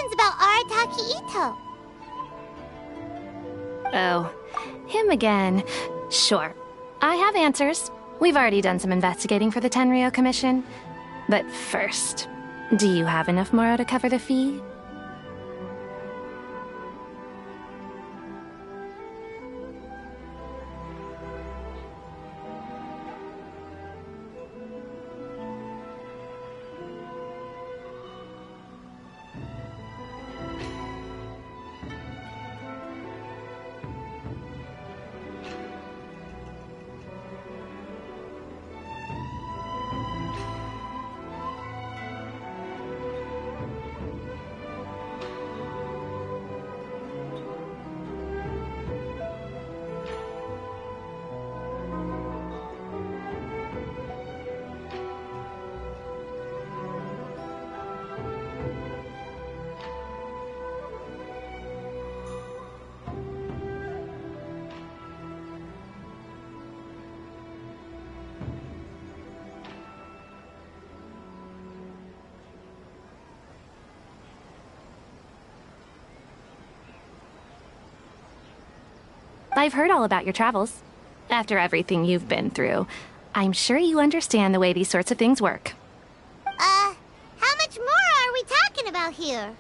questions about Arataki Itto. Oh, him again. Sure. I have answers. We've already done some investigating for the Tenryou Commission. But first, do you have enough Moro to cover the fee? I've heard all about your travels. After everything you've been through, I'm sure you understand the way these sorts of things work. How much more are we talking about here?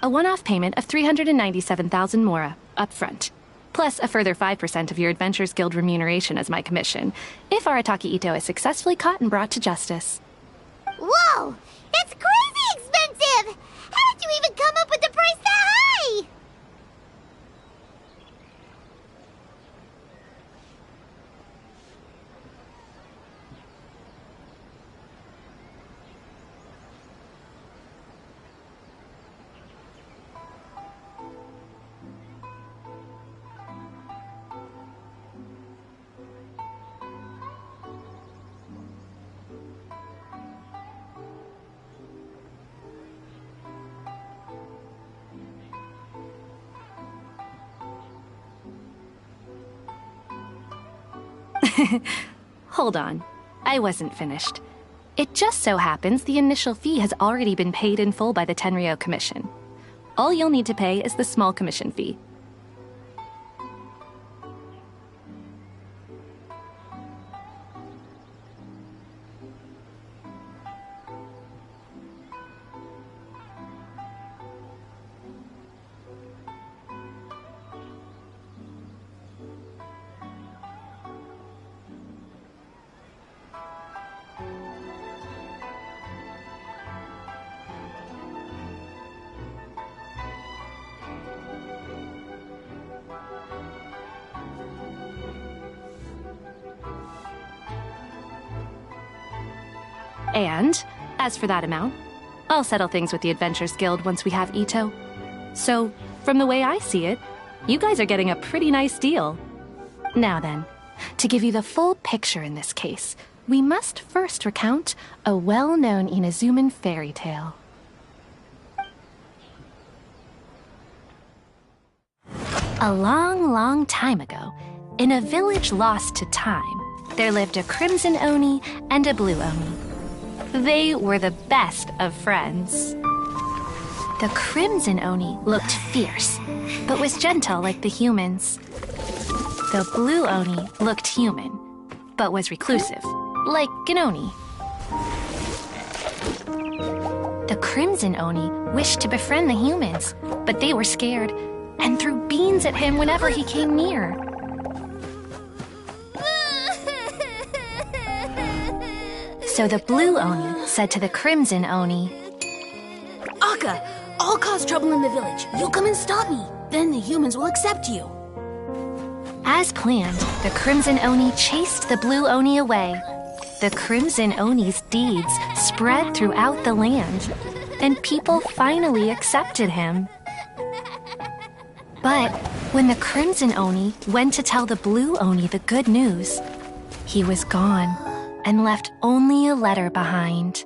A one-off payment of 397,000 Mora, up front. Plus a further 5% of your Adventures Guild remuneration as my commission, if Arataki Itto is successfully caught and brought to justice. Whoa! That's crazy expensive! How did you even come up with the price that high? Hold on. I wasn't finished. It just so happens the initial fee has already been paid in full by the Tenryou Commission. All you'll need to pay is the small commission fee. And, as for that amount, I'll settle things with the Adventures Guild once we have Itto. So, from the way I see it, you guys are getting a pretty nice deal. Now then, to give you the full picture in this case, we must first recount a well-known Inazuman fairy tale. A long, long time ago, in a village lost to time, there lived a crimson Oni and a blue Oni. They were the best of friends. The crimson Oni looked fierce, but was gentle like the humans. The blue Oni looked human, but was reclusive, like an Oni. The crimson Oni wished to befriend the humans, but they were scared and threw beans at him whenever he came near. So the blue Oni said to the crimson Oni, Akka, I'll cause trouble in the village. You come and stop me. Then the humans will accept you. As planned, the crimson Oni chased the blue Oni away. The crimson Oni's deeds spread throughout the land, and people finally accepted him. But when the crimson Oni went to tell the blue Oni the good news, he was gone and left only a letter behind.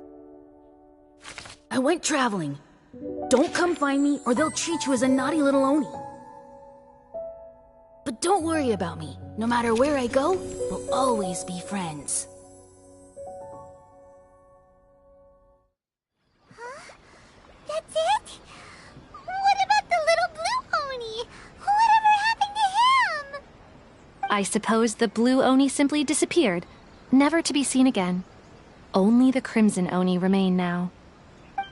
I went traveling. Don't come find me or they'll treat you as a naughty little Oni. But don't worry about me. No matter where I go, we'll always be friends. Huh? That's it? I suppose the blue Oni simply disappeared, never to be seen again. Only the crimson Oni remain now. But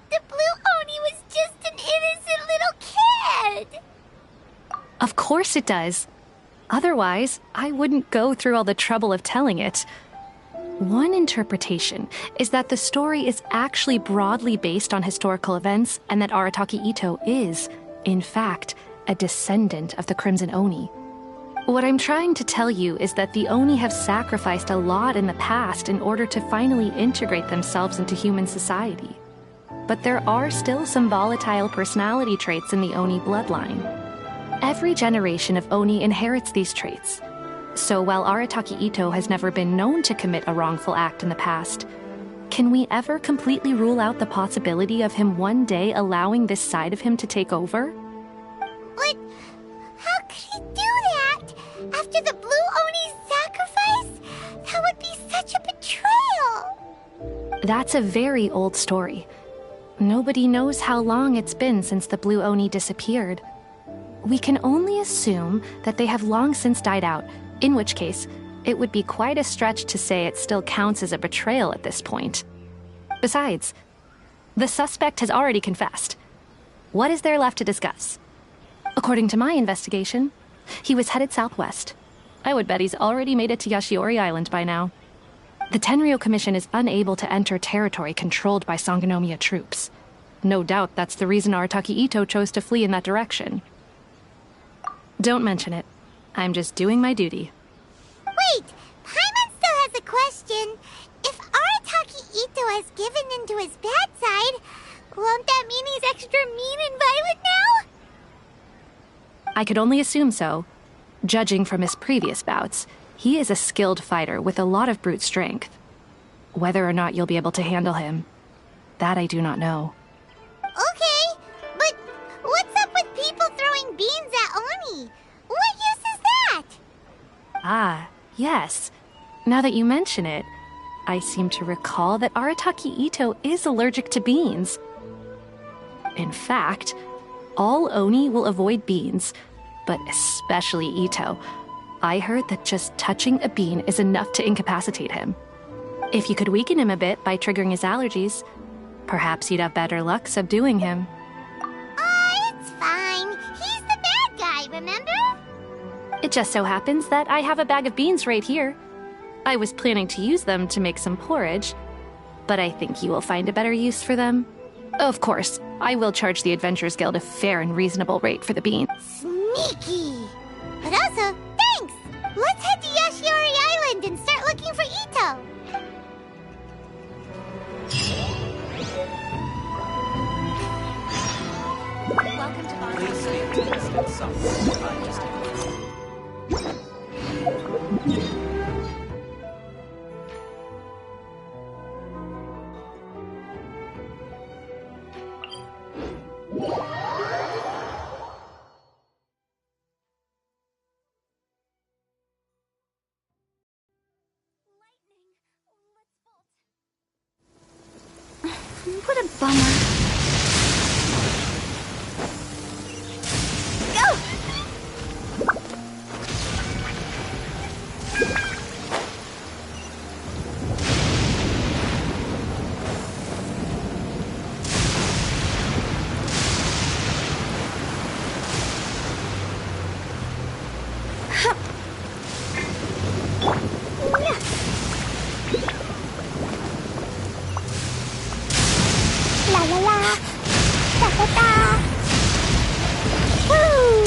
the blue Oni was just an innocent little kid. Of course it does. Otherwise, I wouldn't go through all the trouble of telling it. One interpretation is that the story is actually broadly based on historical events and that Arataki Itto is, in fact, a descendant of the Crimson Oni. What I'm trying to tell you is that the Oni have sacrificed a lot in the past in order to finally integrate themselves into human society. But there are still some volatile personality traits in the Oni bloodline. Every generation of Oni inherits these traits. So while Arataki Itto has never been known to commit a wrongful act in the past, can we ever completely rule out the possibility of him one day allowing this side of him to take over? But how could he do that? After the blue Oni's sacrifice? That would be such a betrayal. That's a very old story. Nobody knows how long it's been since the blue Oni disappeared. We can only assume that they have long since died out, in which case, it would be quite a stretch to say it still counts as a betrayal at this point. Besides, the suspect has already confessed. What is there left to discuss? According to my investigation, he was headed southwest. I would bet he's already made it to Yashiori Island by now. The Tenryo Commission is unable to enter territory controlled by Sangonomiya troops. No doubt that's the reason Arataki Itto chose to flee in that direction. Don't mention it. I'm just doing my duty. Wait, Paimon still has a question. If Arataki Itto has given in to his bad side, won't that mean he's extra mean and violent now? I could only assume so. Judging from his previous bouts, he is a skilled fighter with a lot of brute strength. Whether or not you'll be able to handle him, that I do not know. Okay, but what's up with people throwing beans at Oni? What use is that? Ah, yes. Now that you mention it, I seem to recall that Arataki Itto is allergic to beans. In fact, all Oni will avoid beans, but especially Itto. I heard that just touching a bean is enough to incapacitate him. If you could weaken him a bit by triggering his allergies, perhaps you'd have better luck subduing him. It's fine. He's the bad guy, remember? It just so happens that I have a bag of beans right here. I was planning to use them to make some porridge, but I think you will find a better use for them. Of course, I will charge the Adventurers Guild a fair and reasonable rate for the bean. Sneaky. But also, thanks. Let's head to Yashiori Island and start looking for Itto. Welcome to Please speak to President Summer. I just What a bummer. La la la. Da da da. Woo!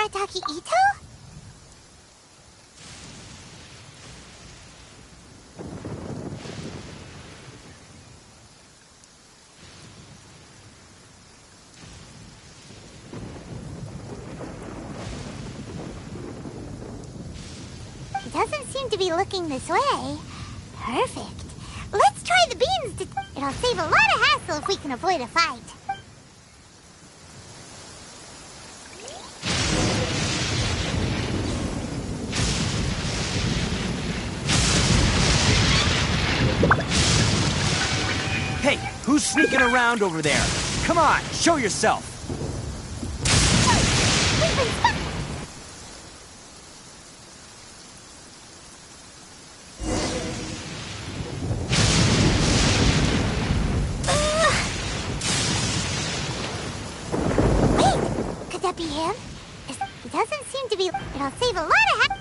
Arataki Itto? He doesn't seem to be looking this way. Perfect. Let's try the beans to... It'll save a lot of hassle if we can avoid a fight. Hey, who's sneaking around over there? Come on, show yourself. We've been spotted. Wait, could that be him? It doesn't seem to be... It'll save a lot of hassle.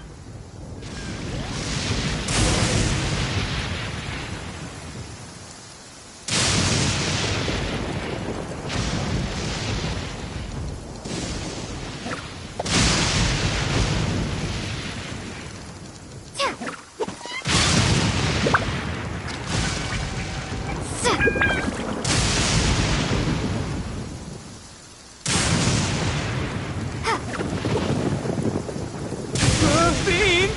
Bean!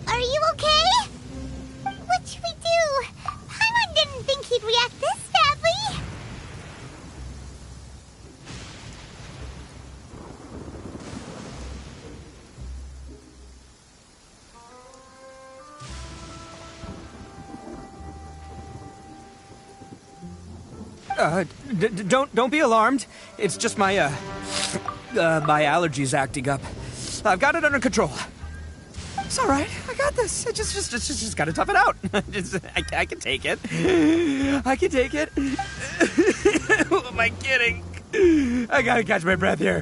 Are you okay? What should we do? Paimon didn't think he'd react this badly. Don't be alarmed. It's just my my allergies acting up. I've got it under control. It's all right. I got this. I just gotta tough it out. I can take it. I can take it. Who am I kidding? I gotta catch my breath here.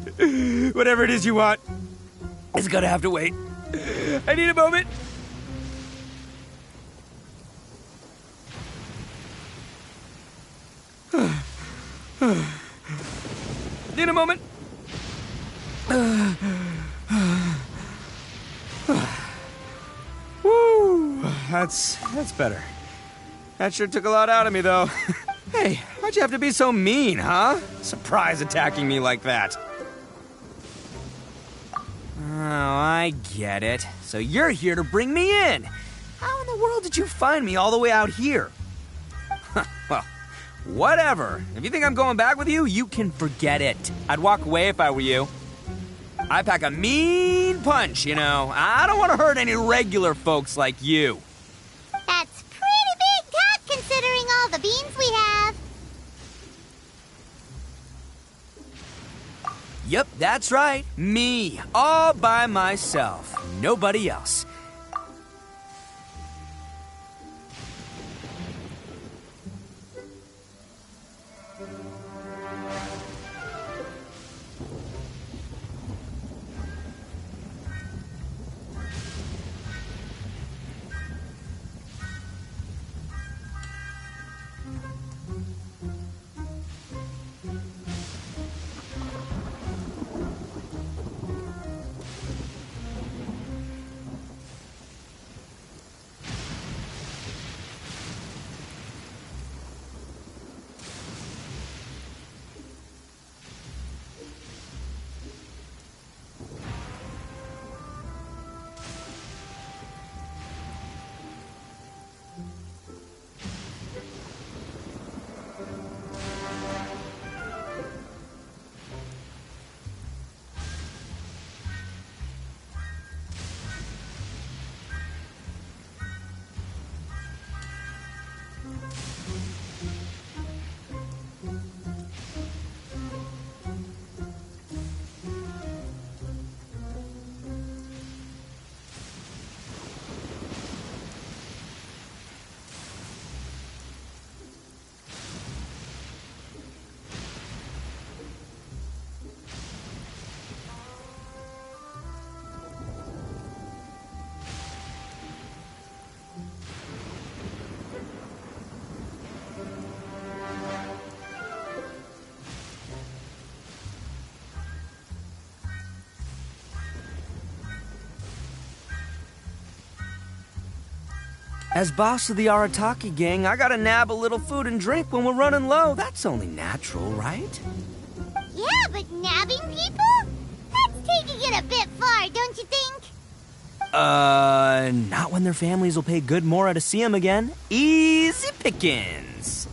Whatever it is you want, it's gonna have to wait. I need a moment. Need a moment. Woo, that's better. That sure took a lot out of me, though. Hey, why'd you have to be so mean, huh? Surprise attacking me like that. Oh, I get it. So you're here to bring me in. How in the world did you find me all the way out here? Well, whatever. If you think I'm going back with you, you can forget it. I'd walk away if I were you. I pack a mean punch, you know. I don't want to hurt any regular folks like you. That's pretty big talk considering all the beans we have. Yep, that's right. Me, all by myself. Nobody else. As boss of the Arataki gang, I gotta nab a little food and drink when we're running low. That's only natural, right? Yeah, but nabbing people? That's taking it a bit far, don't you think? Not when their families will pay good mora to see them again. Easy pickings.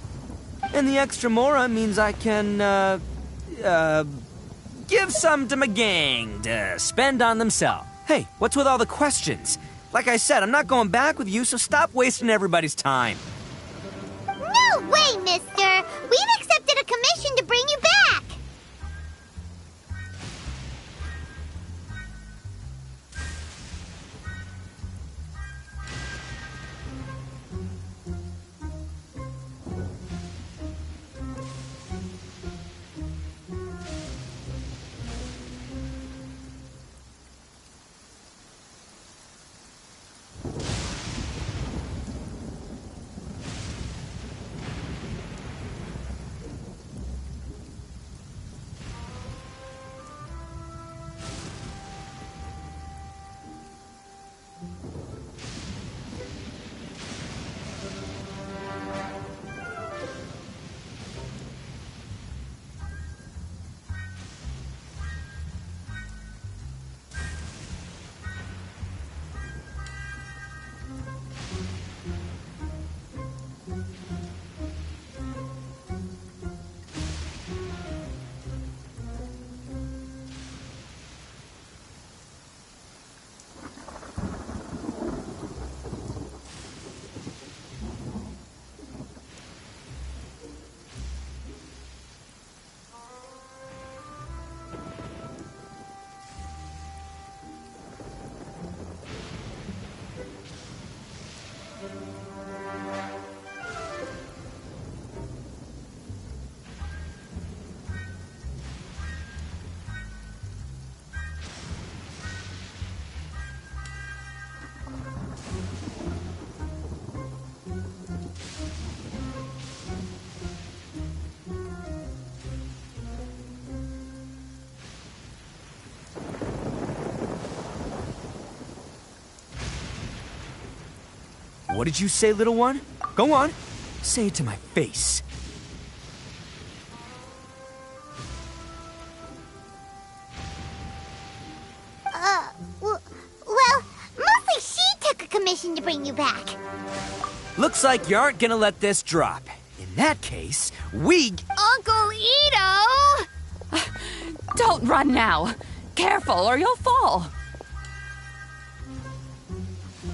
And the extra mora means I can, give some to my gang to spend on themselves. Hey, what's with all the questions? Like I said, I'm not going back with you, so stop wasting everybody's time. No way, mister! We've accepted a commission to bring you back! What did you say, little one? Go on. Say it to my face. Well, mostly she took a commission to bring you back. Looks like you aren't gonna let this drop. In that case, we... Uncle Itto! Don't run now. Careful or you'll fall.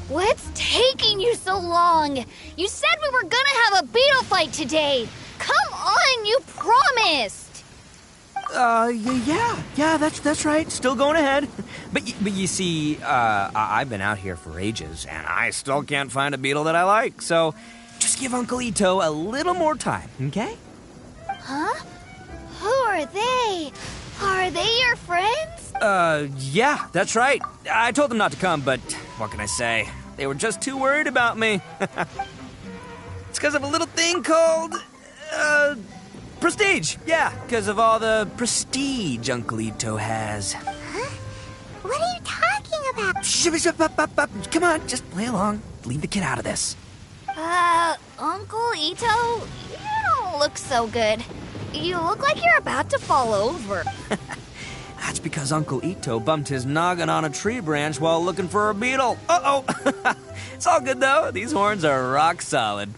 What's taking you so long? You said we were gonna have a beetle fight today. Come on, you promised. Yeah, that's right. Still going ahead. But you see, I've been out here for ages, and I still can't find a beetle that I like. So, just give Uncle Itto a little more time, okay? Huh? Who are they? Are they your friends? Yeah, that's right. I told them not to come, but what can I say? They were just too worried about me. It's because of a little thing called, prestige. Yeah, because of all the prestige Uncle Itto has. Huh? What are you talking about? Shh, come on, just play along. Leave the kid out of this. Uncle Itto, you don't look so good. You look like you're about to fall over. That's because Uncle Itto bumped his noggin on a tree branch while looking for a beetle. Uh-oh. It's all good, though. These horns are rock solid.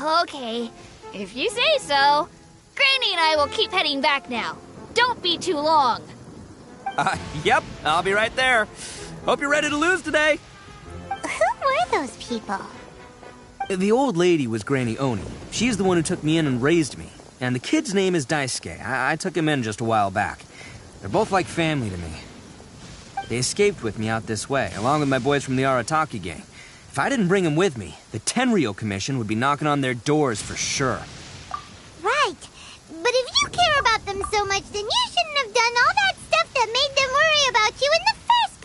Okay, if you say so. Granny and I will keep heading back now. Don't be too long. Yep, I'll be right there. Hope you're ready to lose today. Who were those people? The old lady was Granny Oni. She's the one who took me in and raised me. And the kid's name is Daisuke. I took him in just a while back. They're both like family to me. They escaped with me out this way, along with my boys from the Arataki gang. If I didn't bring them with me, the Tenryou Commission would be knocking on their doors for sure. Right. But if you care about them so much, then you shouldn't have done all that stuff that made them worry about you in the first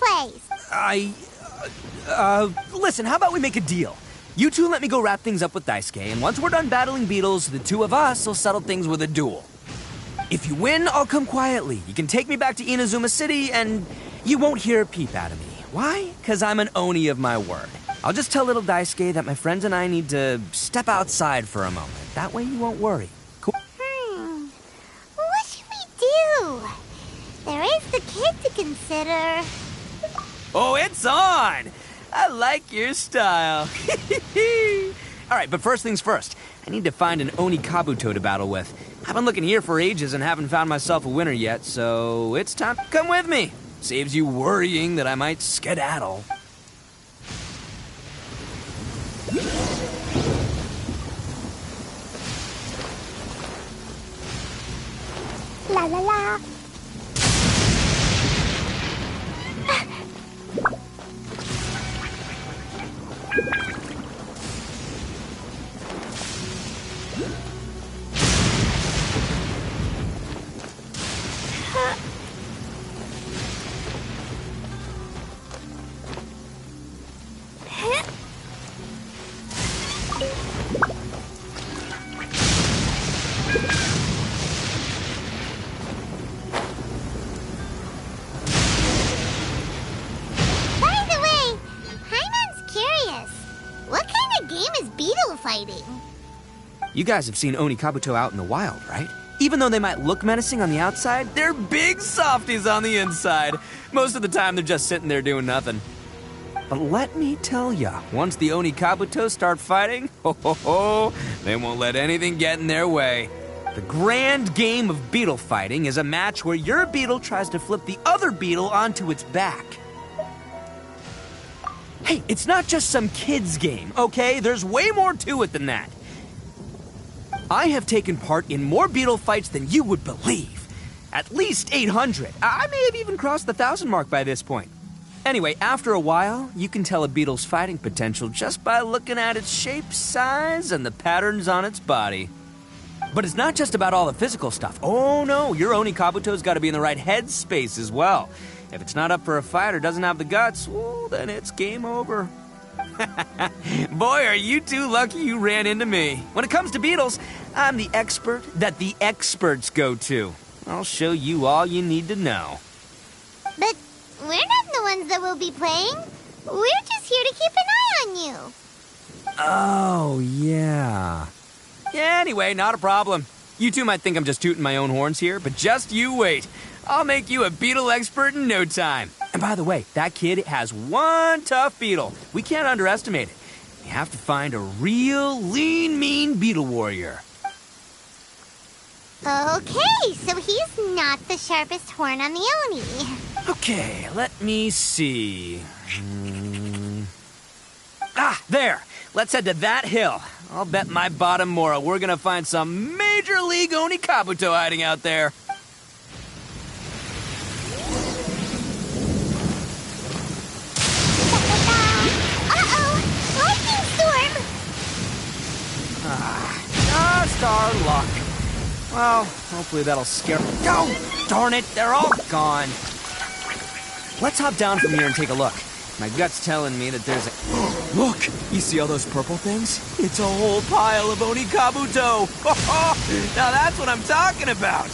place. Listen, how about we make a deal? You two let me go wrap things up with Daisuke, and once we're done battling beetles, the two of us will settle things with a duel. If you win, I'll come quietly. You can take me back to Inazuma City, and you won't hear a peep out of me. Why? Because I'm an Oni of my word. I'll just tell little Daisuke that my friends and I need to step outside for a moment. That way you won't worry. Cool? What should we do? There is the kid to consider. Oh, it's on! I like your style. All right, but first things first. I need to find an Oni Kabuto to battle with. I've been looking here for ages and haven't found myself a winner yet, so it's time to come with me. Saves you worrying that I might skedaddle. La la la. You guys have seen Oni Kabuto out in the wild, right? Even though they might look menacing on the outside, they're big softies on the inside. Most of the time, they're just sitting there doing nothing. But let me tell ya, once the Oni Kabuto start fighting, they won't let anything get in their way. The grand game of beetle fighting is a match where your beetle tries to flip the other beetle onto its back. Hey, it's not just some kid's game, okay? There's way more to it than that. I have taken part in more beetle fights than you would believe. At least 800. I may have even crossed the 1,000 mark by this point. Anyway, after a while, you can tell a beetle's fighting potential just by looking at its shape, size, and the patterns on its body. But it's not just about all the physical stuff. Oh no, your Oni Kabuto's got to be in the right headspace as well. If it's not up for a fight or doesn't have the guts, well, then it's game over. Boy, are you two lucky you ran into me. When it comes to beetles, I'm the expert that the experts go to. I'll show you all you need to know. But we're not the ones that will be playing. We're just here to keep an eye on you. Oh, yeah. Yeah, anyway, not a problem. You two might think I'm just tooting my own horns here, but just you wait. I'll make you a beetle expert in no time. And by the way, that kid has one tough beetle. We can't underestimate it. We have to find a real lean, mean beetle warrior. Okay, so he's not the sharpest horn on the Oni. Okay, let me see. Ah, there. Let's head to that hill. I'll bet my bottom moral we're gonna find some major league Oni Kabuto hiding out there. Just our luck. Well, hopefully that'll scare... Oh, darn it, they're all gone. Let's hop down from here and take a look. My gut's telling me that there's a... Look, you see all those purple things? It's a whole pile of Oni Kabuto. Now that's what I'm talking about.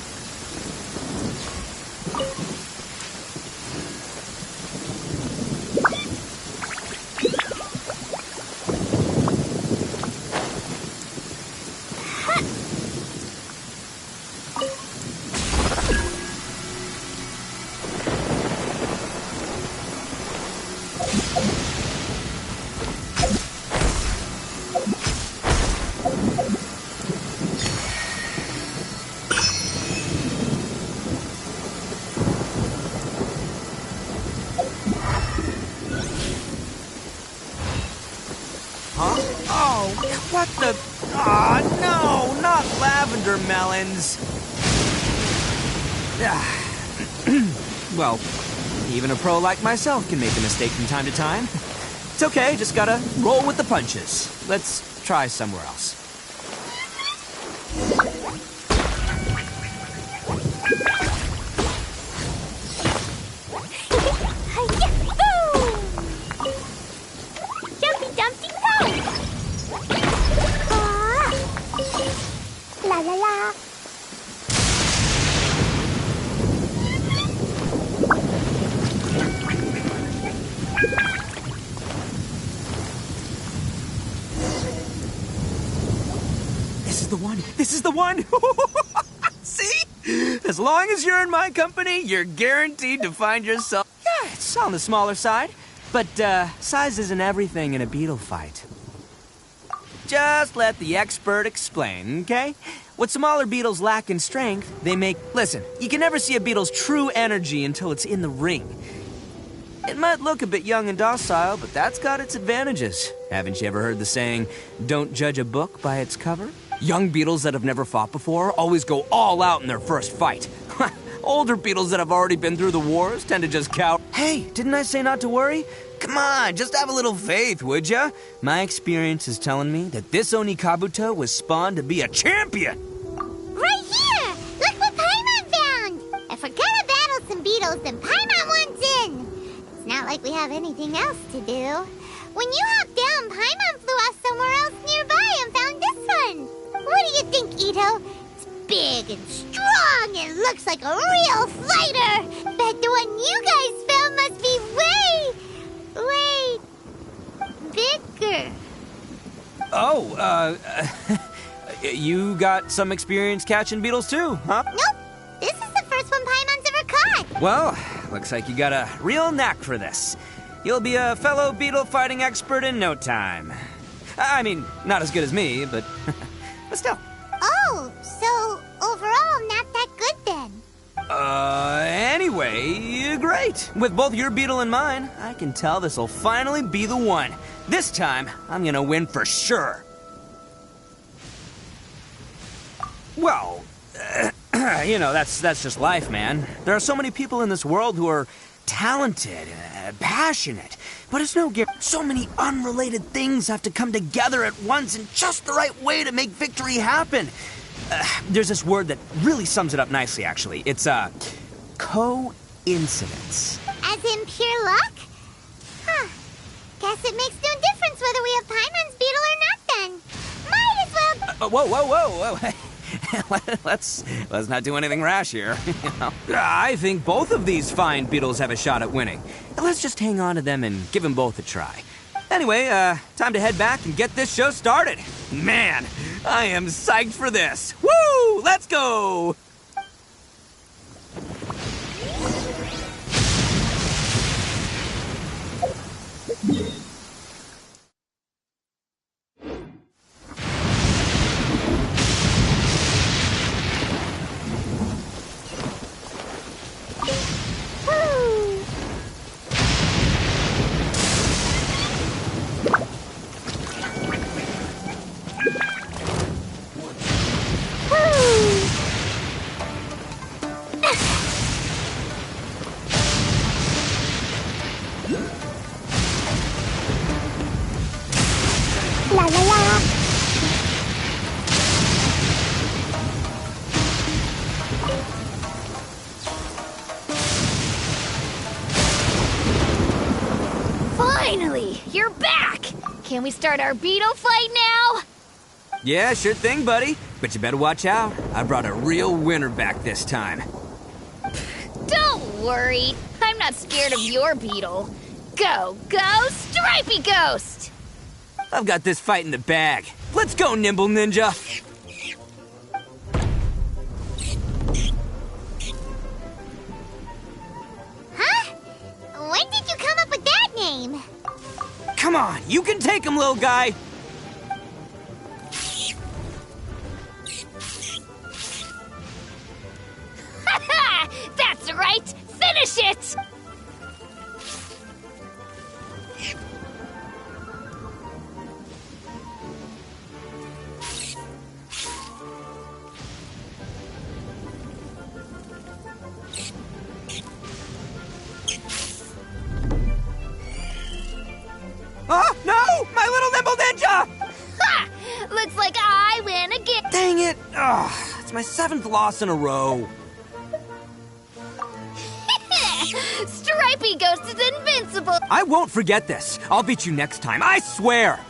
What the... Aw, no, not lavender melons. Well, even a pro like myself can make a mistake from time to time. It's okay, just gotta roll with the punches. Let's try somewhere else. La la la. This is the one? See? As long as you're in my company, you're guaranteed to find yourself... Yeah, it's on the smaller side. But, size isn't everything in a beetle fight. Just let the expert explain, okay? What smaller beetles lack in strength, they make... Listen, you can never see a beetle's true energy until it's in the ring. It might look a bit young and docile, but that's got its advantages. Haven't you ever heard the saying, don't judge a book by its cover? Young beetles that have never fought before always go all out in their first fight. Older beetles that have already been through the wars tend to just cower. Hey, didn't I say not to worry? Come on, just have a little faith, would ya? My experience is telling me that this Oni Kabuto was spawned to be a champion. Right here! Look what Paimon found! If we're gonna battle some beetles, then Paimon wants in! It's not like we have anything else to do. When you hopped down, Paimon flew off somewhere else nearby and found this one. What do you think, Itto? It's big and strong and looks like a real fighter! Bet the one you guys found must be way bigger. Oh, you got some experience catching beetles too, huh? Nope. This is the first one Paimon's ever caught. Well, looks like you got a real knack for this. You'll be a fellow beetle fighting expert in no time. I mean, not as good as me, but still. Oh, so overall not that good then. Anyway, great. With both your beetle and mine, I can tell this'll finally be the one. This time, I'm gonna win for sure. Well, you know, that's just life, man. There are so many people in this world who are talented, passionate, but it's no gift. So many unrelated things have to come together at once in just the right way to make victory happen. There's this word that really sums it up nicely, actually. It's, coincidence. As in pure luck? Huh. Guess it makes no difference whether we have Paimon's beetle or not then. Might as well... Whoa. Let's not do anything rash here. You know? I think both of these fine beetles have a shot at winning. Let's just hang on to them and give them both a try. Anyway, time to head back and get this show started. Man, I am psyched for this. Woo! Let's go! La la la. Finally! You're back! Can we start our beetle fight now? Yeah, sure thing, buddy. But you better watch out. I brought a real winner back this time. Don't worry. I'm not scared of your beetle. Go, Stripey Ghost! I've got this fight in the bag. Let's go, Nimble Ninja! Huh? When did you come up with that name? Come on, you can take him, little guy! That's right! Finish it! Oh, no! My little Nimble Ninja! Ha! Looks like I win again. Dang it! Ugh, it's my 7th loss in a row. Stripey Ghost is invincible. I won't forget this. I'll beat you next time, I swear!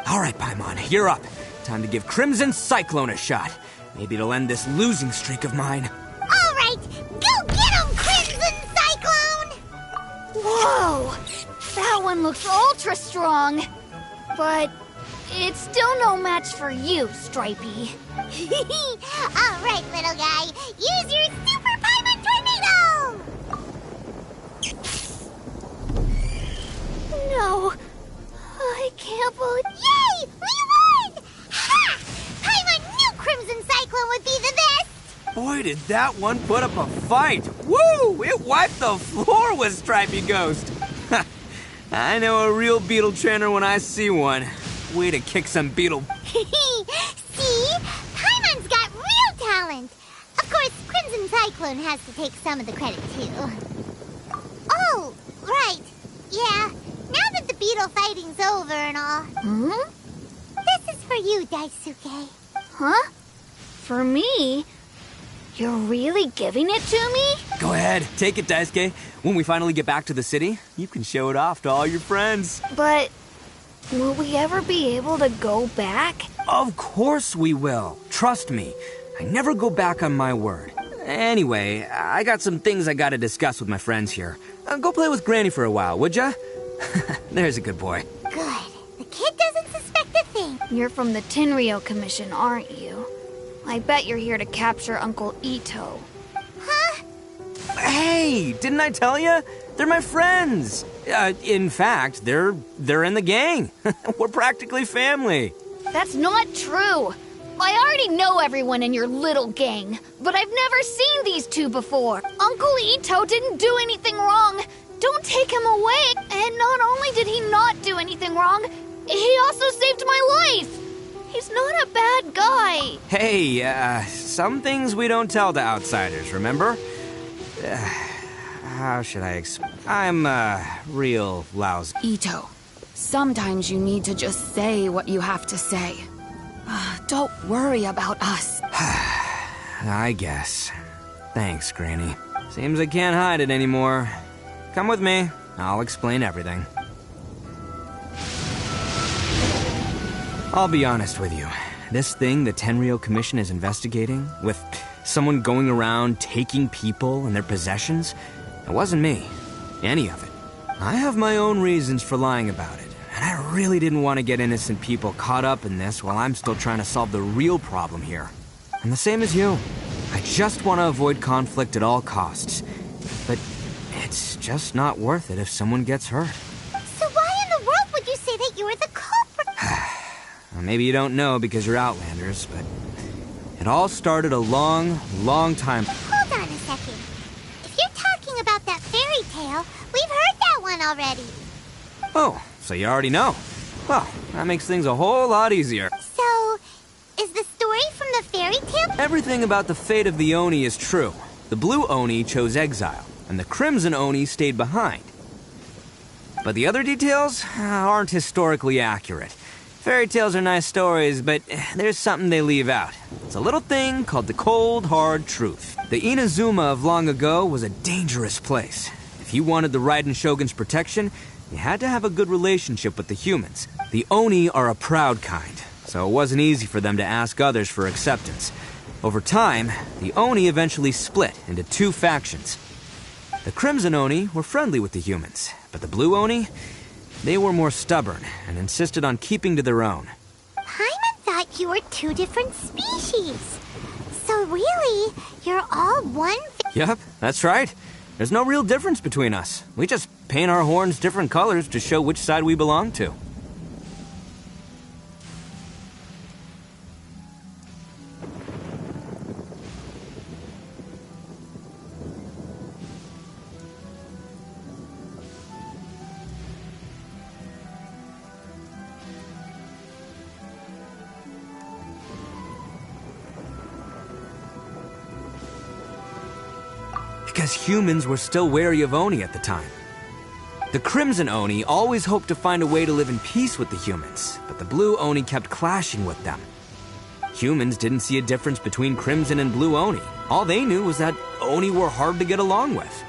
All right, Paimon, you're up. Time to give Crimson Cyclone a shot. Maybe it'll end this losing streak of mine. All right, go get him, Crimson Cyclone! Whoa! That one looks ultra strong. But it's still no match for you, Stripey. All right, little guy. Use your super Paimon tornado! No, I can't believe... Yay! We won! Ha! Paimon knew Crimson Cyclone would be the best! Boy, did that one put up a fight. Woo! It wiped the floor with Stripey Ghost. I know a real beetle trainer when I see one. Way to kick some beetle. See? Paimon's got real talent. Of course, Crimson Cyclone has to take some of the credit, too. Oh, right. Yeah, now that the beetle fighting's over and all. This is for you, Daisuke. Huh? For me? You're really giving it to me? Go ahead, take it, Daisuke. When we finally get back to the city, you can show it off to all your friends. But will we ever be able to go back? Of course we will. Trust me. I never go back on my word. Anyway, I got some things I gotta discuss with my friends here. Go play with Granny for a while, would ya? There's a good boy. Good. The kid doesn't suspect a thing. You're from the Tenryou Commission, aren't you? I bet you're here to capture Uncle Itto. Huh? Hey, didn't I tell you? They're my friends. In fact, they're in the gang. We're practically family. That's not true. I already know everyone in your little gang, but I've never seen these two before. Uncle Itto didn't do anything wrong. Don't take him away. And not only did he not do anything wrong, he also saved my life. He's not a bad guy. Hey, some things we don't tell to outsiders, remember? How should I explain? I'm, real lousy. Itto, sometimes you need to just say what you have to say. Don't worry about us. I guess. Thanks, Granny. Seems I can't hide it anymore. Come with me. I'll explain everything. I'll be honest with you. This thing the Tenryou Commission is investigating, with someone going around taking people and their possessions, it wasn't me. Any of it. I have my own reasons for lying about it, and I really didn't want to get innocent people caught up in this while I'm still trying to solve the real problem here. I'm the same as you. I just want to avoid conflict at all costs. But it's just not worth it if someone gets hurt. So why in the world would you say that you were the culprit? Well, maybe you don't know because you're Outlanders, but it all started a long, long time. Hold on a second. If you're talking about that fairy tale, we've heard that one already. Oh, so you already know. Well, that makes things a whole lot easier. So, is the story from the fairy tale? Everything about the fate of the Oni is true. The Blue Oni chose exile, and the Crimson Oni stayed behind. But the other details aren't historically accurate. Fairy tales are nice stories, but there's something they leave out. It's a little thing called the cold, hard truth. The Inazuma of long ago was a dangerous place. If you wanted the Raiden Shogun's protection, you had to have a good relationship with the humans. The Oni are a proud kind, so it wasn't easy for them to ask others for acceptance. Over time, the Oni eventually split into two factions. The Crimson Oni were friendly with the humans, but the Blue Oni, they were more stubborn and insisted on keeping to their own. Paimon thought you were two different species. So really, you're all one? Yep, that's right. There's no real difference between us. We just paint our horns different colors to show which side we belong to. Because humans were still wary of Oni at the time. The Crimson Oni always hoped to find a way to live in peace with the humans, but the Blue Oni kept clashing with them. Humans didn't see a difference between Crimson and Blue Oni. All they knew was that Oni were hard to get along with.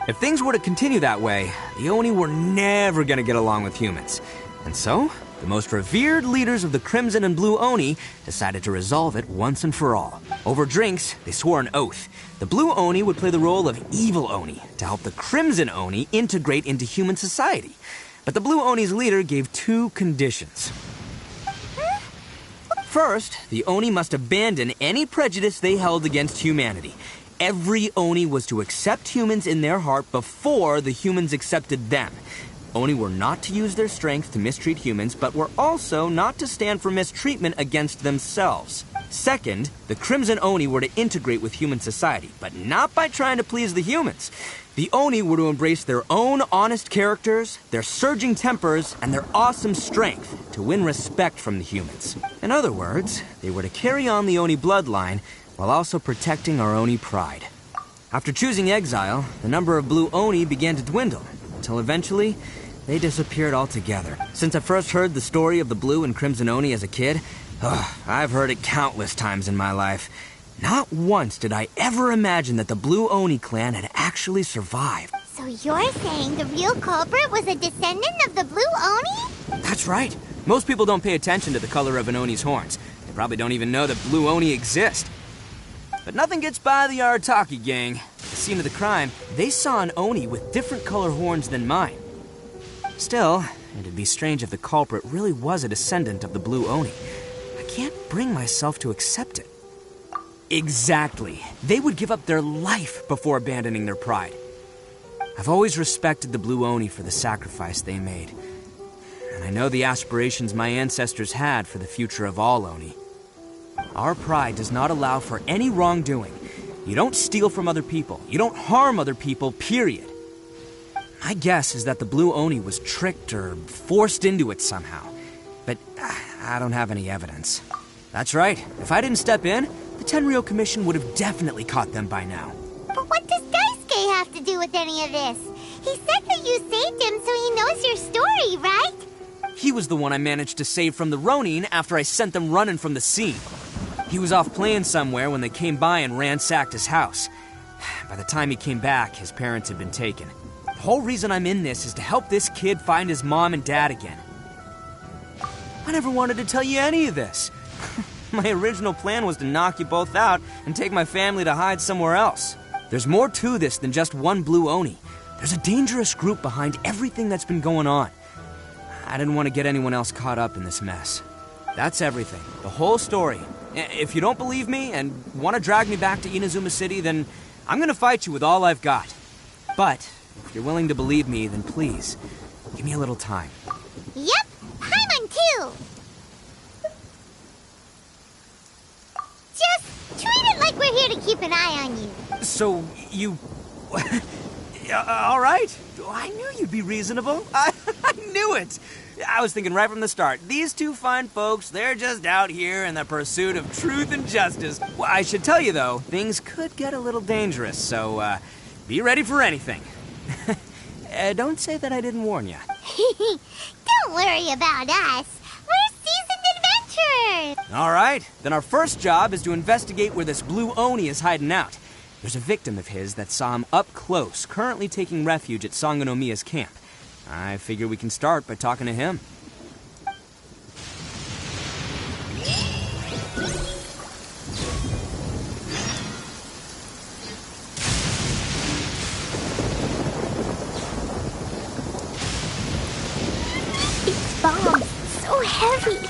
If things were to continue that way, the Oni were never gonna get along with humans. And so, the most revered leaders of the Crimson and Blue Oni decided to resolve it once and for all. Over drinks, they swore an oath. The Blue Oni would play the role of evil Oni to help the Crimson Oni integrate into human society. But the Blue Oni's leader gave two conditions. First, the Oni must abandon any prejudice they held against humanity. Every Oni was to accept humans in their heart before the humans accepted them. Oni were not to use their strength to mistreat humans, but were also not to stand for mistreatment against themselves. Second, the Crimson Oni were to integrate with human society, but not by trying to please the humans. The Oni were to embrace their own honest characters, their surging tempers, and their awesome strength to win respect from the humans. In other words, they were to carry on the Oni bloodline while also protecting our Oni pride. After choosing exile, the number of blue Oni began to dwindle, until eventually, they disappeared altogether. Since I first heard the story of the blue and crimson Oni as a kid, I've heard it countless times in my life. Not once did I ever imagine that the blue Oni clan had actually survived. So you're saying the real culprit was a descendant of the blue Oni? That's right. Most people don't pay attention to the color of an Oni's horns. They probably don't even know that blue Oni exist. But nothing gets by the Arataki gang. At the scene of the crime, they saw an Oni with different color horns than mine. Still, it'd be strange if the culprit really was a descendant of the blue Oni. I can't bring myself to accept it. Exactly. They would give up their life before abandoning their pride. I've always respected the blue Oni for the sacrifice they made. And I know the aspirations my ancestors had for the future of all Oni. Our pride does not allow for any wrongdoing. You don't steal from other people. You don't harm other people, period. My guess is that the blue Oni was tricked or forced into it somehow. But I don't have any evidence. That's right. If I didn't step in, the Tenryou Commission would have definitely caught them by now. But what does Daisuke have to do with any of this? He said that you saved him so he knows your story, right? He was the one I managed to save from the Ronin after I sent them running from the scene. He was off playing somewhere when they came by and ransacked his house. By the time he came back, his parents had been taken. The whole reason I'm in this is to help this kid find his mom and dad again. I never wanted to tell you any of this. My original plan was to knock you both out and take my family to hide somewhere else. There's more to this than just one blue Oni. There's a dangerous group behind everything that's been going on. I didn't want to get anyone else caught up in this mess. That's everything. The whole story. If you don't believe me and want to drag me back to Inazuma City, then I'm going to fight you with all I've got. But if you're willing to believe me, then please, give me a little time. Yep, Paimon too. Just treat it like we're here to keep an eye on you. So, you... all right. I knew you'd be reasonable. I knew it. I was thinking right from the start, these two fine folks, they're just out here in the pursuit of truth and justice. Well, I should tell you, though, things could get a little dangerous, so be ready for anything. Don't say that I didn't warn you. Don't worry about us. We're seasoned adventurers. All right, then our first job is to investigate where this blue Oni is hiding out. There's a victim of his that saw him up close, currently taking refuge at Sangonomiya's camp. I figure we can start by talking to him. These bombs, so heavy.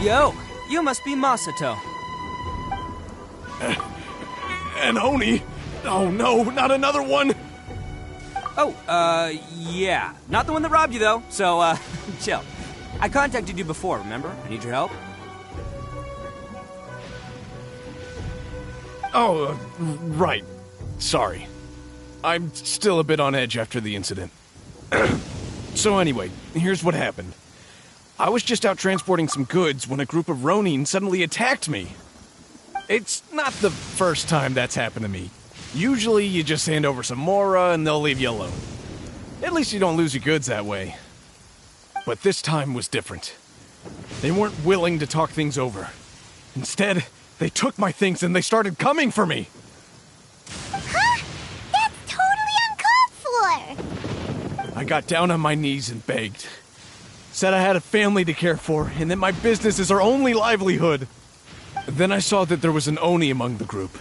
Yo, you must be Masato. An Oni? Oh no, not another one! Oh, yeah. Not the one that robbed you, though, so, chill. I contacted you before, remember? I need your help. Oh, right. Sorry. I'm still a bit on edge after the incident. So anyway, here's what happened. I was just out transporting some goods when a group of Ronin suddenly attacked me. It's not the first time that's happened to me. Usually you just hand over some Mora and they'll leave you alone. At least you don't lose your goods that way. But this time was different. They weren't willing to talk things over. Instead, they took my things and they started coming for me. Huh? That's totally uncalled for! I got down on my knees and begged. Said I had a family to care for, and that my business is our only livelihood. Then I saw that there was an Oni among the group.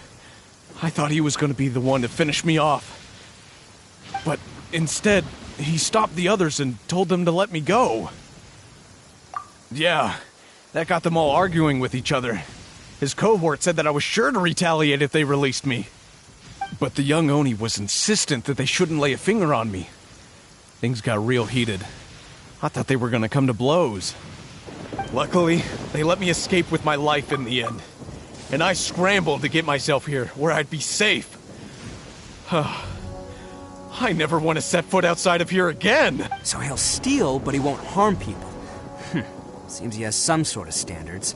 I thought he was going to be the one to finish me off. But instead, he stopped the others and told them to let me go. Yeah, that got them all arguing with each other. His cohort said that I was sure to retaliate if they released me. But the young Oni was insistent that they shouldn't lay a finger on me. Things got real heated. I thought they were gonna come to blows. Luckily, they let me escape with my life in the end. And I scrambled to get myself here, where I'd be safe. I never want to set foot outside of here again! So he'll steal, but he won't harm people. Seems he has some sort of standards.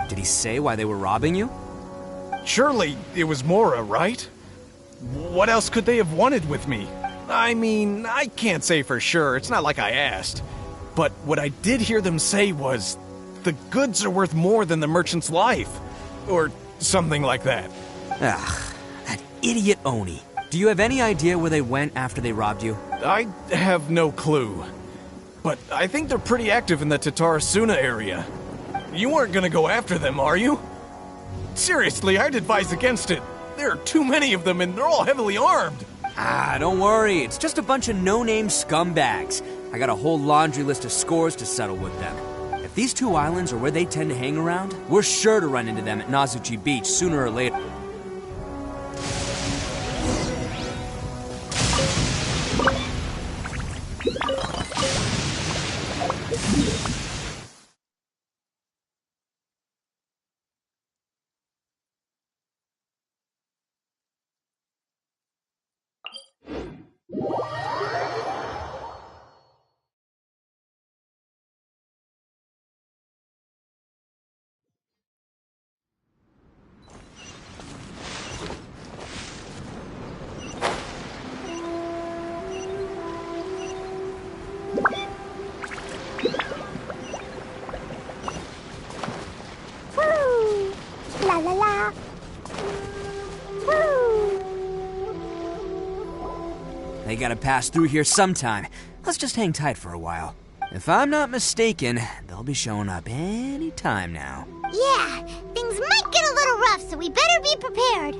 Did he say why they were robbing you? Surely it was Mora, right? What else could they have wanted with me? I mean, I can't say for sure, it's not like I asked. But what I did hear them say was, the goods are worth more than the merchant's life. Or something like that. Ugh, that idiot Oni. Do you have any idea where they went after they robbed you? I have no clue. But I think they're pretty active in the Tatarasuna area. You aren't gonna go after them, are you? Seriously, I'd advise against it. There are too many of them and they're all heavily armed. Don't worry. It's just a bunch of no-name scumbags. I got a whole laundry list of scores to settle with them. If these two islands are where they tend to hang around, we're sure to run into them at Nazuchi Beach sooner or later. Woo! La la la! Woo! They gotta pass through here sometime. Let's just hang tight for a while. If I'm not mistaken, they'll be showing up any time now. Yeah, things might get a little rough, so we better be prepared.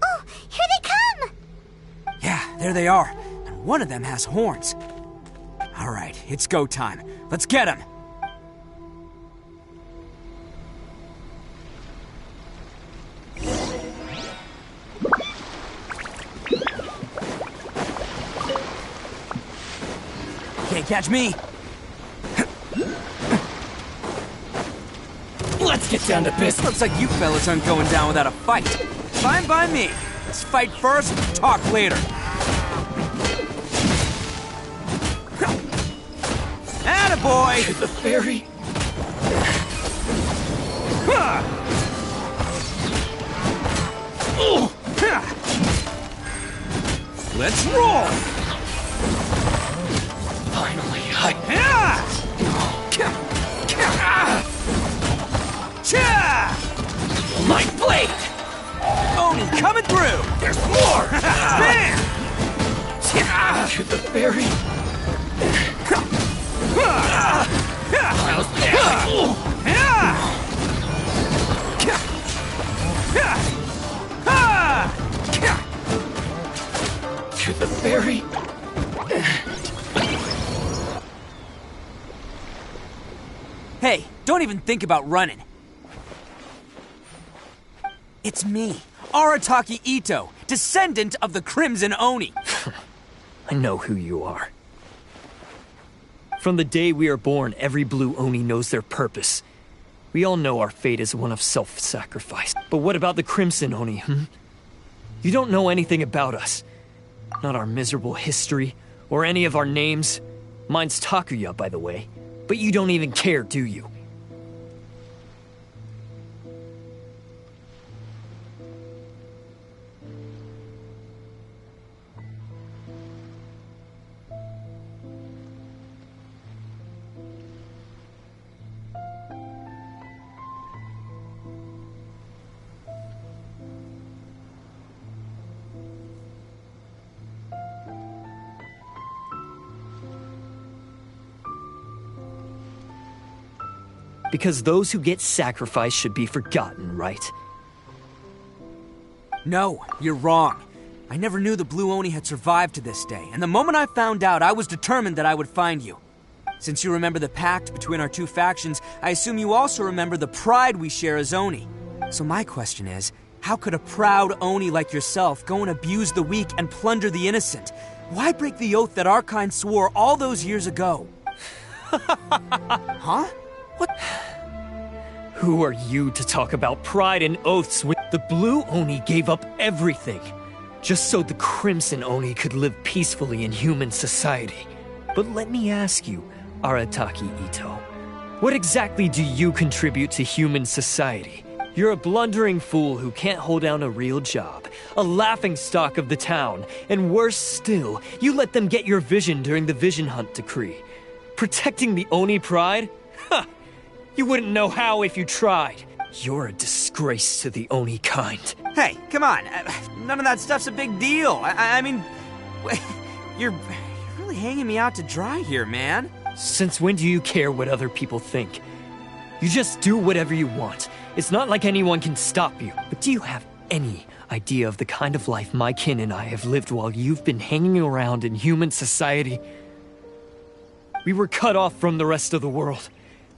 Oh, here they come! Yeah, there they are. And one of them has horns. All right, it's go time. Let's get him! Can't catch me! Let's get down to business. Looks like you fellas aren't going down without a fight. Fine by me. Let's fight first, talk later. Attaboy! The ferry? Let's roll! Finally, My blade! Oni coming through! There's more! Bam! to the very... How's that? To the very... Hey, don't even think about running. It's me, Arataki Itto, descendant of the Crimson Oni. I know who you are. From the day we are born, every blue Oni knows their purpose. We all know our fate is one of self-sacrifice. But what about the Crimson Oni, You don't know anything about us. Not our miserable history, or any of our names. Mine's Takuya, by the way. But you don't even care, do you? Because those who get sacrificed should be forgotten, right? No, you're wrong. I never knew the Blue Oni had survived to this day, and the moment I found out, I was determined that I would find you. Since you remember the pact between our two factions, I assume you also remember the pride we share as Oni. So my question is, how could a proud Oni like yourself go and abuse the weak and plunder the innocent? Why break the oath that our kind swore all those years ago? Huh? What? Who are you to talk about pride and oaths with... The Blue Oni gave up everything, just so the Crimson Oni could live peacefully in human society. But let me ask you, Arataki Itto, what exactly do you contribute to human society? You're a blundering fool who can't hold down a real job, a laughingstock of the town, and worse still, you let them get your vision during the Vision Hunt decree. Protecting the Oni pride? Ha! You wouldn't know how if you tried. You're a disgrace to the Oni kind. Hey, come on. None of that stuff's a big deal. I mean, you're really hanging me out to dry here, man. Since when do you care what other people think? You just do whatever you want. It's not like anyone can stop you. But do you have any idea of the kind of life my kin and I have lived while you've been hanging around in human society? We were cut off from the rest of the world.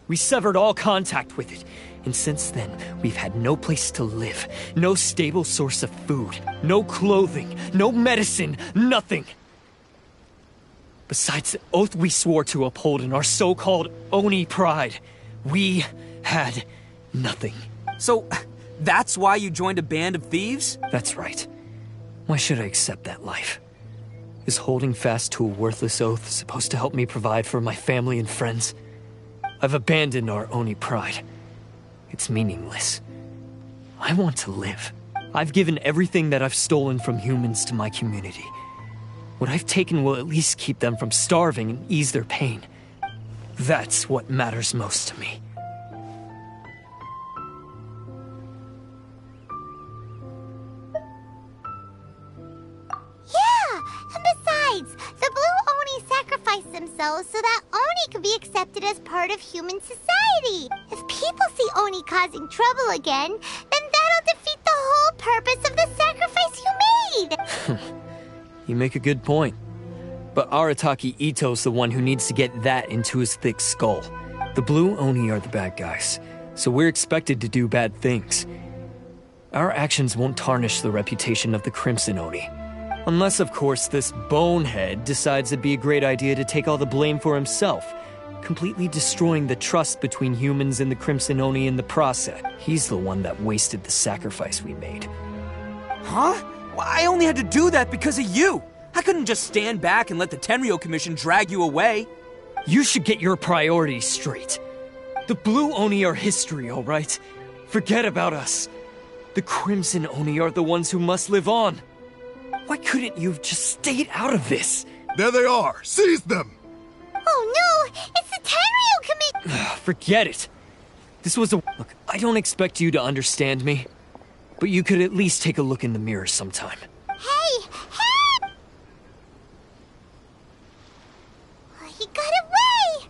We severed all contact with it, and since then, we've had no place to live, no stable source of food, no clothing, no medicine, nothing. Besides the oath we swore to uphold in our so-called Oni pride, we had nothing. So, that's why you joined a band of thieves? That's right. Why should I accept that life? Is holding fast to a worthless oath supposed to help me provide for my family and friends? I've abandoned our Oni pride. It's meaningless. I want to live. I've given everything that I've stolen from humans to my community. What I've taken will at least keep them from starving and ease their pain. That's what matters most to me. The Blue Oni sacrificed themselves so that Oni could be accepted as part of human society. If people see Oni causing trouble again, then that'll defeat the whole purpose of the sacrifice you made. You make a good point. But Arataki Itto's the one who needs to get that into his thick skull. The Blue Oni are the bad guys, so we're expected to do bad things. Our actions won't tarnish the reputation of the Crimson Oni. Unless, of course, this bonehead decides it'd be a great idea to take all the blame for himself, completely destroying the trust between humans and the Crimson Oni in the process. He's the one that wasted the sacrifice we made. Huh? Well, I only had to do that because of you! I couldn't just stand back and let the Tenryo Commission drag you away. You should get your priorities straight. The Blue Oni are history, all right? Forget about us. The Crimson Oni are the ones who must live on. Why couldn't you have just stayed out of this? There they are! Seize them! Oh no! It's the Tenryu Committee! Forget it. This was a... Look, I don't expect you to understand me, but you could at least take a look in the mirror sometime. Hey! Hey! He got away!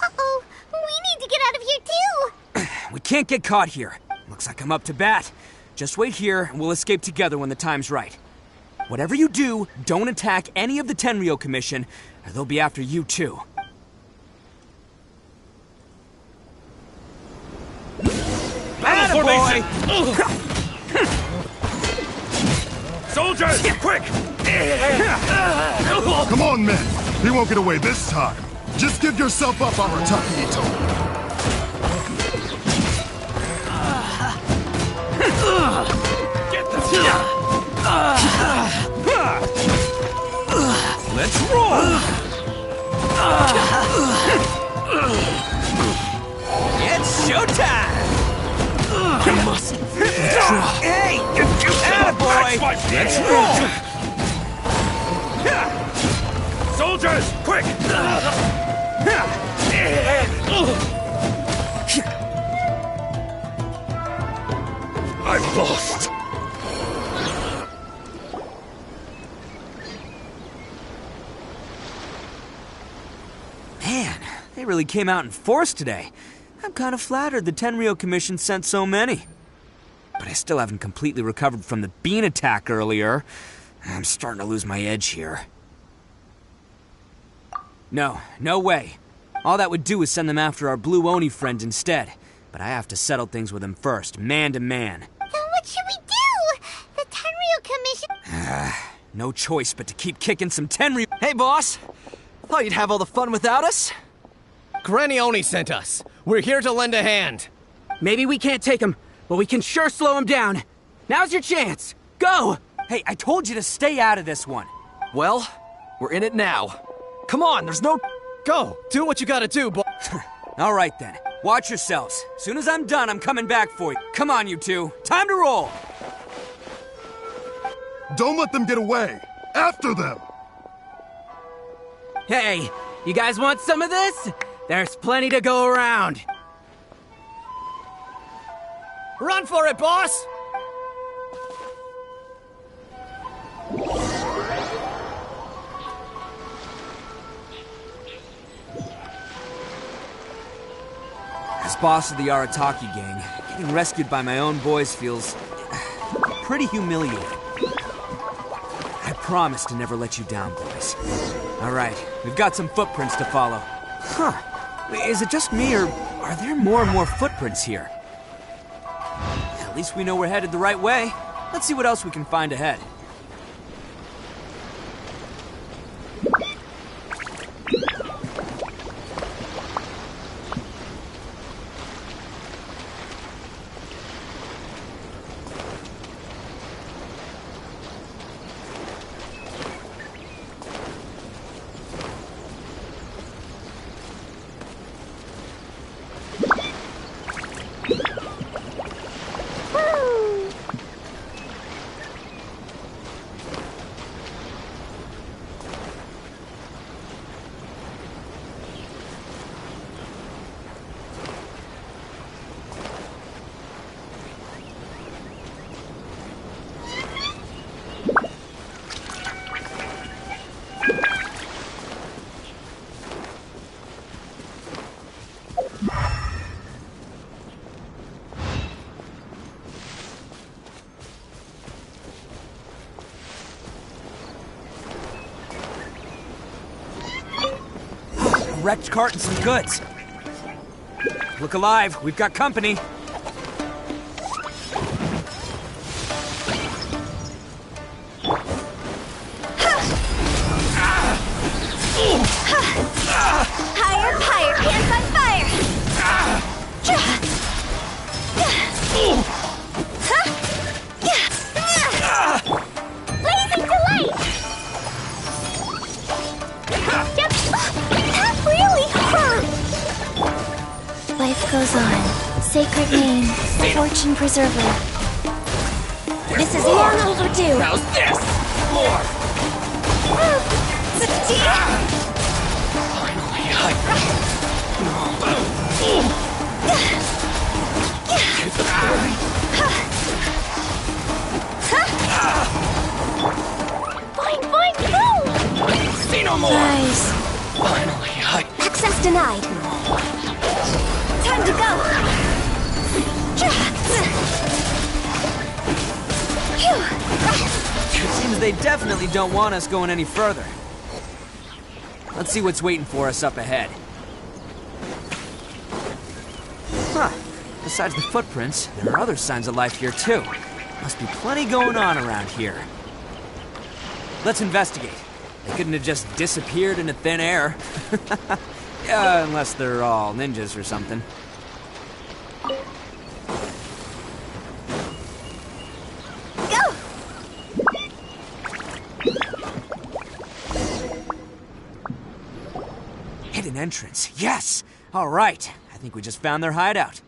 Uh-oh, we need to get out of here too! We can't get caught here. Looks like I'm up to bat. Just wait here, and we'll escape together when the time's right. Whatever you do, don't attack any of the Tenryu Commission, or they'll be after you too. Attaboy! Soldiers, quick! Come on, men! He won't get away this time. Just give yourself up, Arataki Itto. Let's roll! It's showtime! I must. Hey! Attaboy! Let's roll! Soldiers, quick! I've lost. Man, they really came out in force today. I'm kind of flattered the Tenryu Commission sent so many. But I still haven't completely recovered from the bean attack earlier. I'm starting to lose my edge here. No way. All that would do is send them after our Blue Oni friend instead. But I have to settle things with him first, man to man. Then what should we do? The Tenryu Commission... No choice but to keep kicking some Tenryu... Hey, boss! Thought you'd have all the fun without us? Granny Oni sent us. We're here to lend a hand. Maybe we can't take him, but we can sure slow him down. Now's your chance. Go! Hey, I told you to stay out of this one. Well, we're in it now. Come on, there's no... Go! Do what you gotta do, boy. All right then. Watch yourselves. Soon as I'm done, I'm coming back for you. Come on, you two. Time to roll! Don't let them get away! After them! Hey, you guys want some of this? There's plenty to go around. Run for it, boss! As boss of the Arataki gang, getting rescued by my own boys feels... pretty humiliating. I promise to never let you down, boys. All right, we've got some footprints to follow. Huh. Is it just me, or are there more and more footprints here? At least we know we're headed the right way. Let's see what else we can find ahead. Wrecked cart and some goods. Look alive, we've got company. Higher, higher, pants on fire! Blazing delight! That really hurt! Life goes on. Sacred name, fortune preserver. This is long overdue. How's this? no more! Nice. Finally, Access denied. Time to go. Seems they definitely don't want us going any further. Let's see what's waiting for us up ahead. Huh. Besides the footprints, there are other signs of life here too. Must be plenty going on around here. Let's investigate. They couldn't have just disappeared into thin air. Yeah, unless they're all ninjas or something. Go! Hidden entrance, yes! All right, I think we just found their hideout.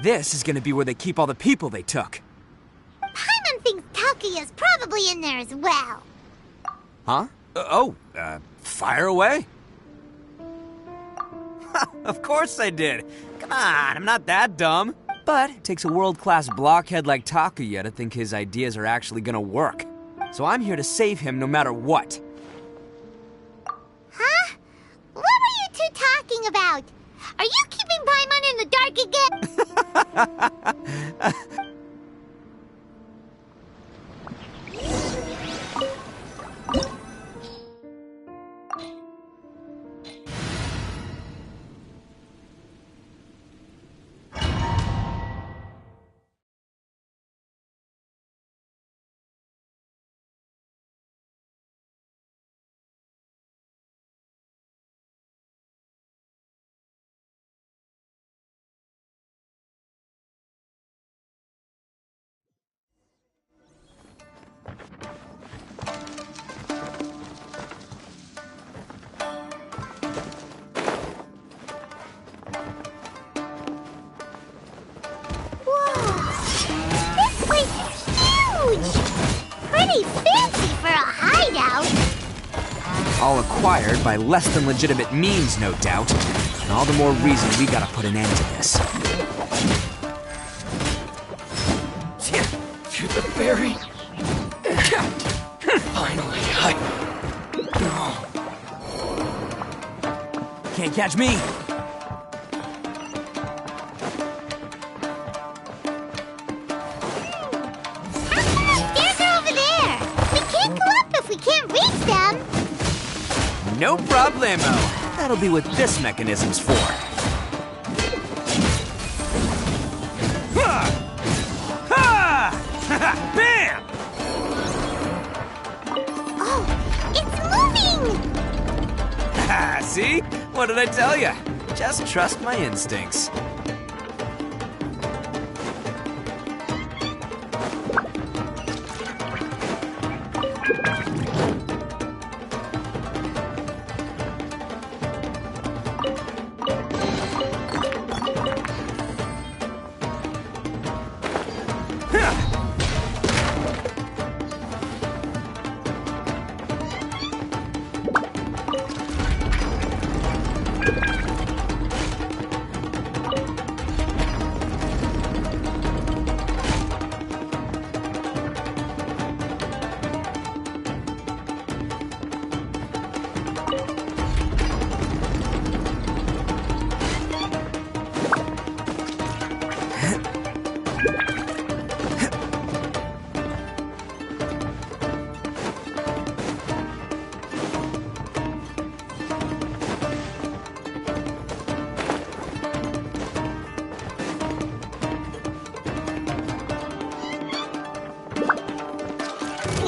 This is gonna be where they keep all the people they took. Paimon thinks Takuya's probably in there as well. Huh? Fire away. Of course I did. Come on, I'm not that dumb. But it takes a world-class blockhead like Takuya to think his ideas are actually gonna work. So I'm here to save him no matter what. Huh? What were you two talking about? Are you keeping Paimon in the dark again? Pretty fancy for a hideout. All acquired by less than legitimate means, no doubt. And all the more reason we gotta put an end to this. To the ferry. Finally, Can't catch me. Stairs are over there. We can't go up if we can't reach them. No problemo. That'll be what this mechanism's for. Bam! Oh, it's moving! See? What did I tell you? Just trust my instincts.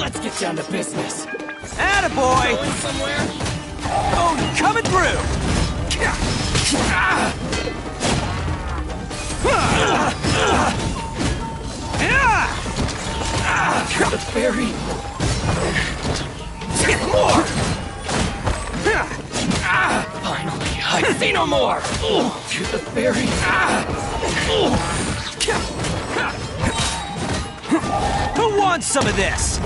let's get down to business. Attaboy! Going somewhere? Oh, coming through! The ferry. More! Finally, I see no more! To the ferry. Who wants some of this?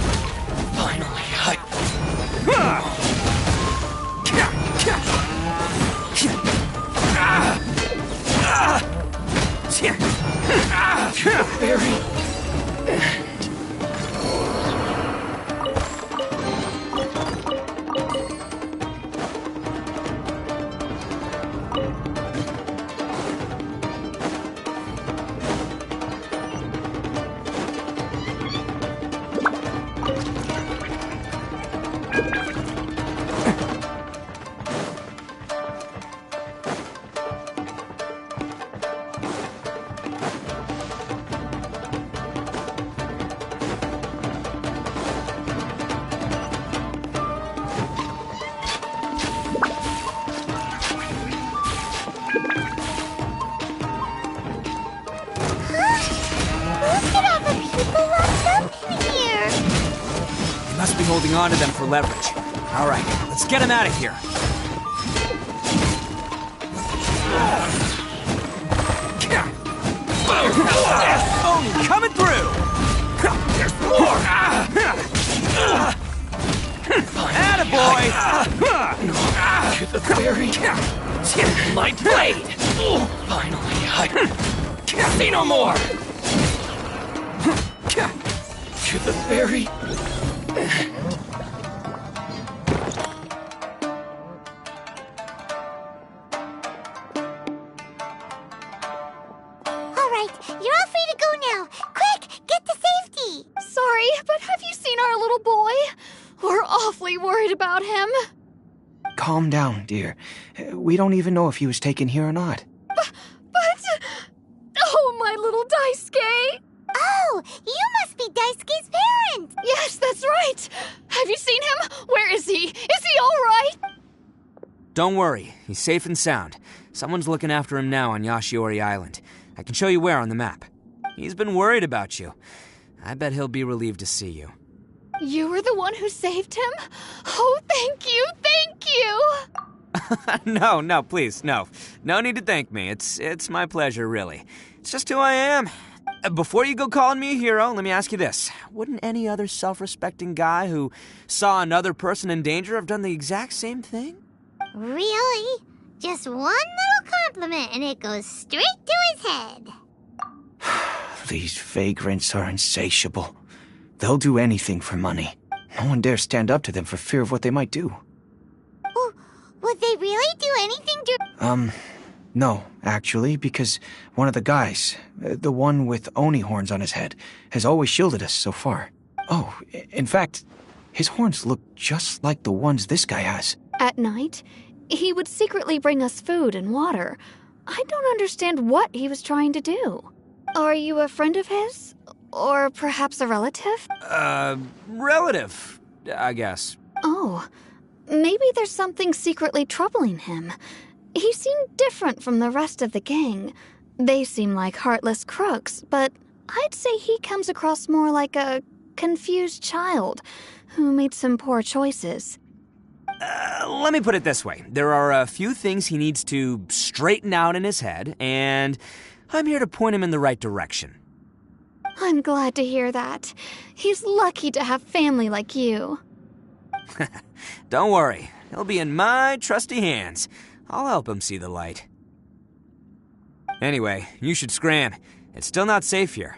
Finally, ferry. Must be holding on to them for leverage. All right, let's get him out of here. Oni coming through! There's more! Attaboy! To the very tip of my blade! Finally, I see no more! To the very... Alright, you're all free to go now. Quick, get to safety! Sorry, but have you seen our little boy? We're awfully worried about him. Calm down, dear. We don't even know if he was taken here or not. But... Oh, my little Daisuke! Oh, you must be Daisuke's parent! Yes, that's right! Have you seen him? Where is he? Is he all right? Don't worry, he's safe and sound. Someone's looking after him now on Yashiori Island. I can show you where on the map. He's been worried about you. I bet he'll be relieved to see you. You were the one who saved him? Oh, thank you! No, please, no. No need to thank me. It's my pleasure, really. It's just who I am. Before you go calling me a hero, let me ask you this. Wouldn't any other self-respecting guy who saw another person in danger have done the exact same thing? Really? Just one little compliment and it goes straight to his head. These vagrants are insatiable. They'll do anything for money. No one dares stand up to them for fear of what they might do. Would they really do anything to... No, actually, because one of the guys, the one with Oni horns on his head, has always shielded us so far. Oh, in fact, his horns look just like the ones this guy has. At night, he would secretly bring us food and water. I don't understand what he was trying to do. Are you a friend of his? Or perhaps a relative? Relative, I guess. Oh, maybe there's something secretly troubling him. He seemed different from the rest of the gang. They seem like heartless crooks, but I'd say he comes across more like a confused child who made some poor choices. Let me put it this way. There are a few things he needs to straighten out in his head, and I'm here to point him in the right direction. I'm glad to hear that. He's lucky to have family like you. Don't worry. He'll be in my trusty hands. I'll help him see the light. Anyway, you should scram. It's still not safe here.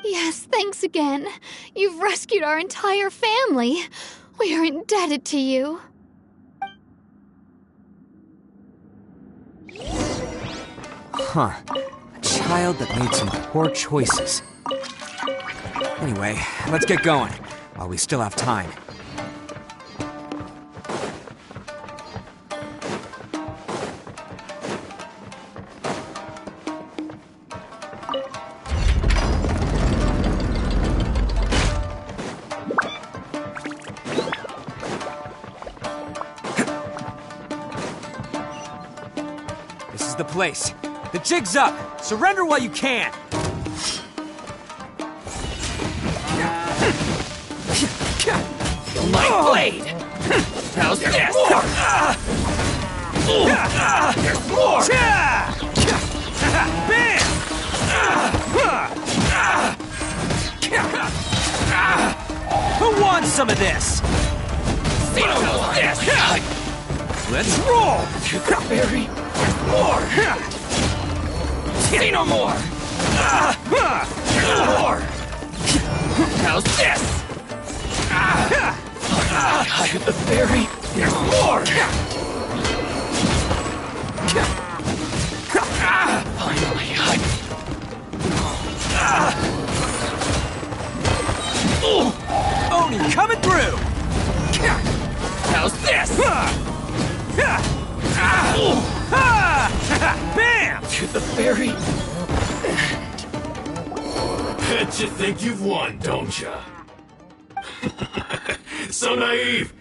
Yes, thanks again. You've rescued our entire family. We are indebted to you. Huh. A child that made some poor choices. Anyway, let's get going, while we still have time. This is the place. The jig's up. Surrender while you can. My blade! How's this? More! There's more! Bam! Who wants some of this? See no this! Let's roll! To the very more! See no more! There's more! How's this? To the very there's more! Finally, Oni coming through! Get the fairy. Bet you think you've won, don't ya? So naive.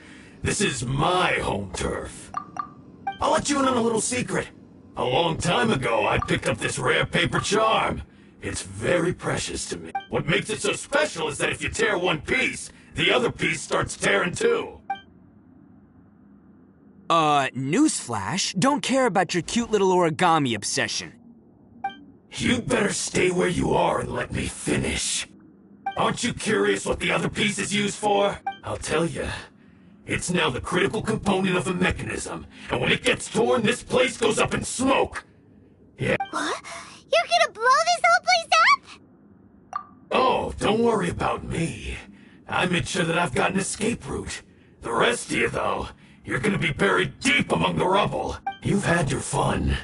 This is my home turf. I'll let you in on a little secret. A long time ago, I picked up this rare paper charm. It's very precious to me. What makes it so special is that if you tear one piece, the other piece starts tearing too. Newsflash, don't care about your cute little origami obsession. You'd better stay where you are and let me finish. Aren't you curious what the other piece is used for? I'll tell you. It's now the critical component of a mechanism, and when it gets torn, this place goes up in smoke. Yeah. What? You're gonna blow this whole place up? Oh, don't worry about me. I made sure that I've got an escape route. The rest of you, though, you're gonna be buried deep among the rubble. You've had your fun.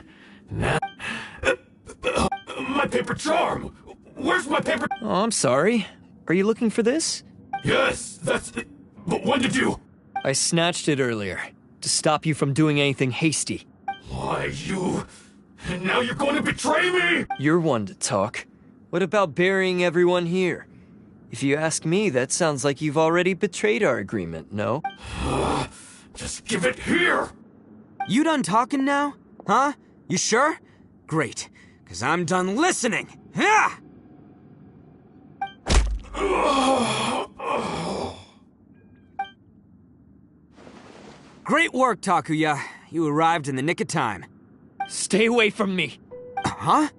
Now... my paper charm! Where's my paper... Oh, I'm sorry. Are you looking for this? Yes, that's it. But when did you... I snatched it earlier, to stop you from doing anything hasty. Why, you... And now you're going to betray me? You're one to talk. What about burying everyone here? If you ask me, that sounds like you've already betrayed our agreement, no? Just give it here! You done talking now? Huh? You sure? Great, because I'm done listening. Ha! Great work, Takuya. You arrived in the nick of time. Stay away from me. Huh?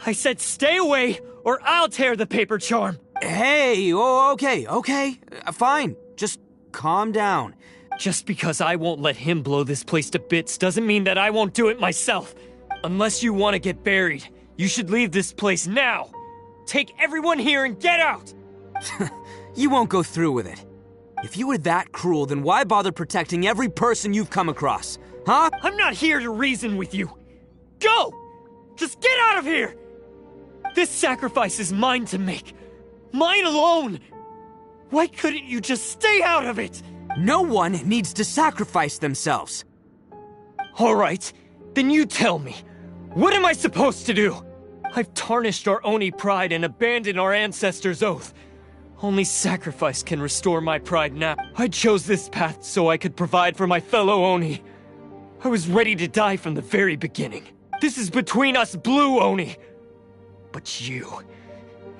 I said stay away, or I'll tear the paper charm. Hey, oh, okay. Fine. Just calm down. Just because I won't let him blow this place to bits doesn't mean that I won't do it myself. Unless you want to get buried, you should leave this place now. Take everyone here and get out! You won't go through with it. If you were that cruel, then why bother protecting every person you've come across? Huh? I'm not here to reason with you. Go! Just get out of here! This sacrifice is mine to make. Mine alone! Why couldn't you just stay out of it? No one needs to sacrifice themselves. All right, then you tell me. What am I supposed to do? I've tarnished our Oni pride and abandoned our ancestors' oath. Only sacrifice can restore my pride now. I chose this path so I could provide for my fellow Oni. I was ready to die from the very beginning. This is between us blue Oni. But you...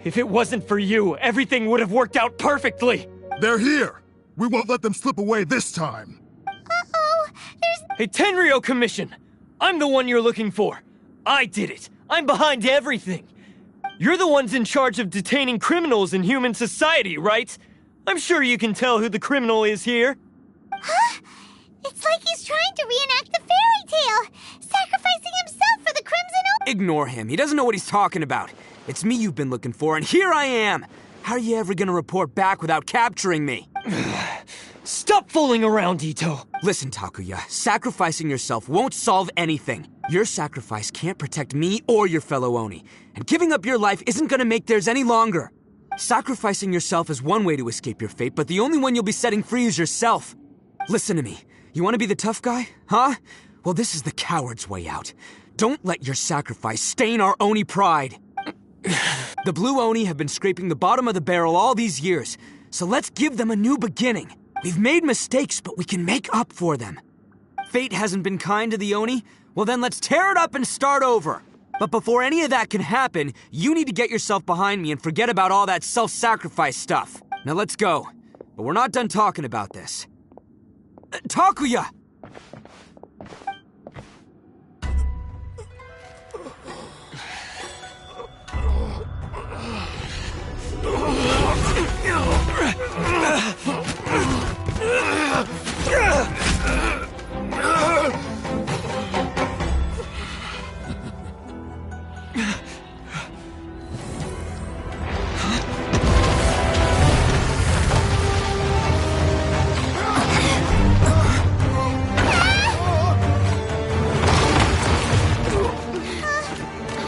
If it wasn't for you, everything would have worked out perfectly. They're here. We won't let them slip away this time. Uh-oh, there's... Hey, Tenryo Commission! I'm the one you're looking for. I did it. I'm behind everything. You're the ones in charge of detaining criminals in human society, right? I'm sure you can tell who the criminal is here. Huh? It's like he's trying to reenact the fairy tale, sacrificing himself for the Crimson Oak. Ignore him. He doesn't know what he's talking about. It's me you've been looking for, and here I am. How are you ever gonna report back without capturing me? Stop fooling around, Itto. Listen, Takuya, sacrificing yourself won't solve anything. Your sacrifice can't protect me or your fellow Oni, and giving up your life isn't gonna make theirs any longer. Sacrificing yourself is one way to escape your fate, but the only one you'll be setting free is yourself. Listen to me. You want to be the tough guy? Huh? Well, this is the coward's way out. Don't let your sacrifice stain our Oni pride. The blue Oni have been scraping the bottom of the barrel all these years, so let's give them a new beginning. We've made mistakes, but we can make up for them. Fate hasn't been kind to the Oni? Well then let's tear it up and start over. But before any of that can happen, you need to get yourself behind me and forget about all that self-sacrifice stuff. Now let's go. But we're not done talking about this. Takuya!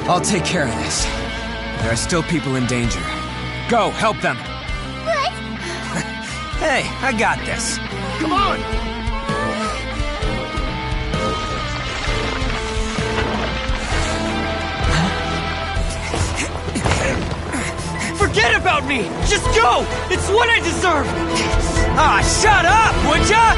I'll take care of this. There are still people in danger. Go, help them. What? Hey, I got this. Come on! Forget about me! Just go! It's what I deserve! Ah, shut up, would ya?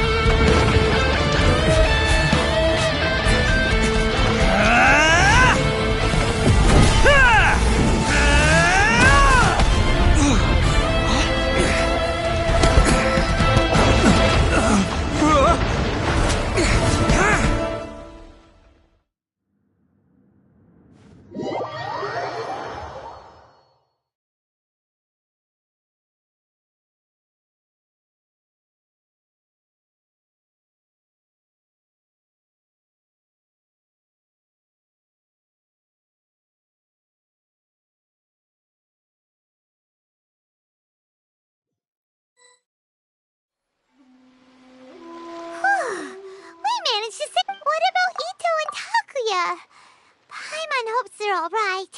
We managed to save. What about Itto and Takuya? Paimon hopes they're all right.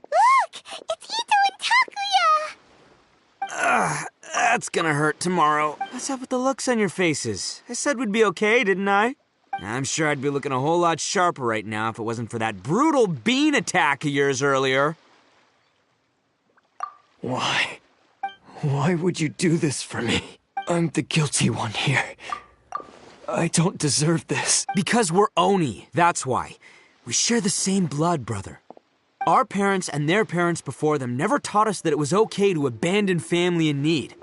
Look! It's Itto and Takuya! That's gonna hurt tomorrow. What's up with the looks on your faces? I said we'd be okay, didn't I? I'm sure I'd be looking a whole lot sharper right now if it wasn't for that brutal bean attack of yours earlier. Why? Why would you do this for me? I'm the guilty one here. I don't deserve this. Because we're Oni, that's why. We share the same blood, brother. Our parents and their parents before them never taught us that it was okay to abandon family in need.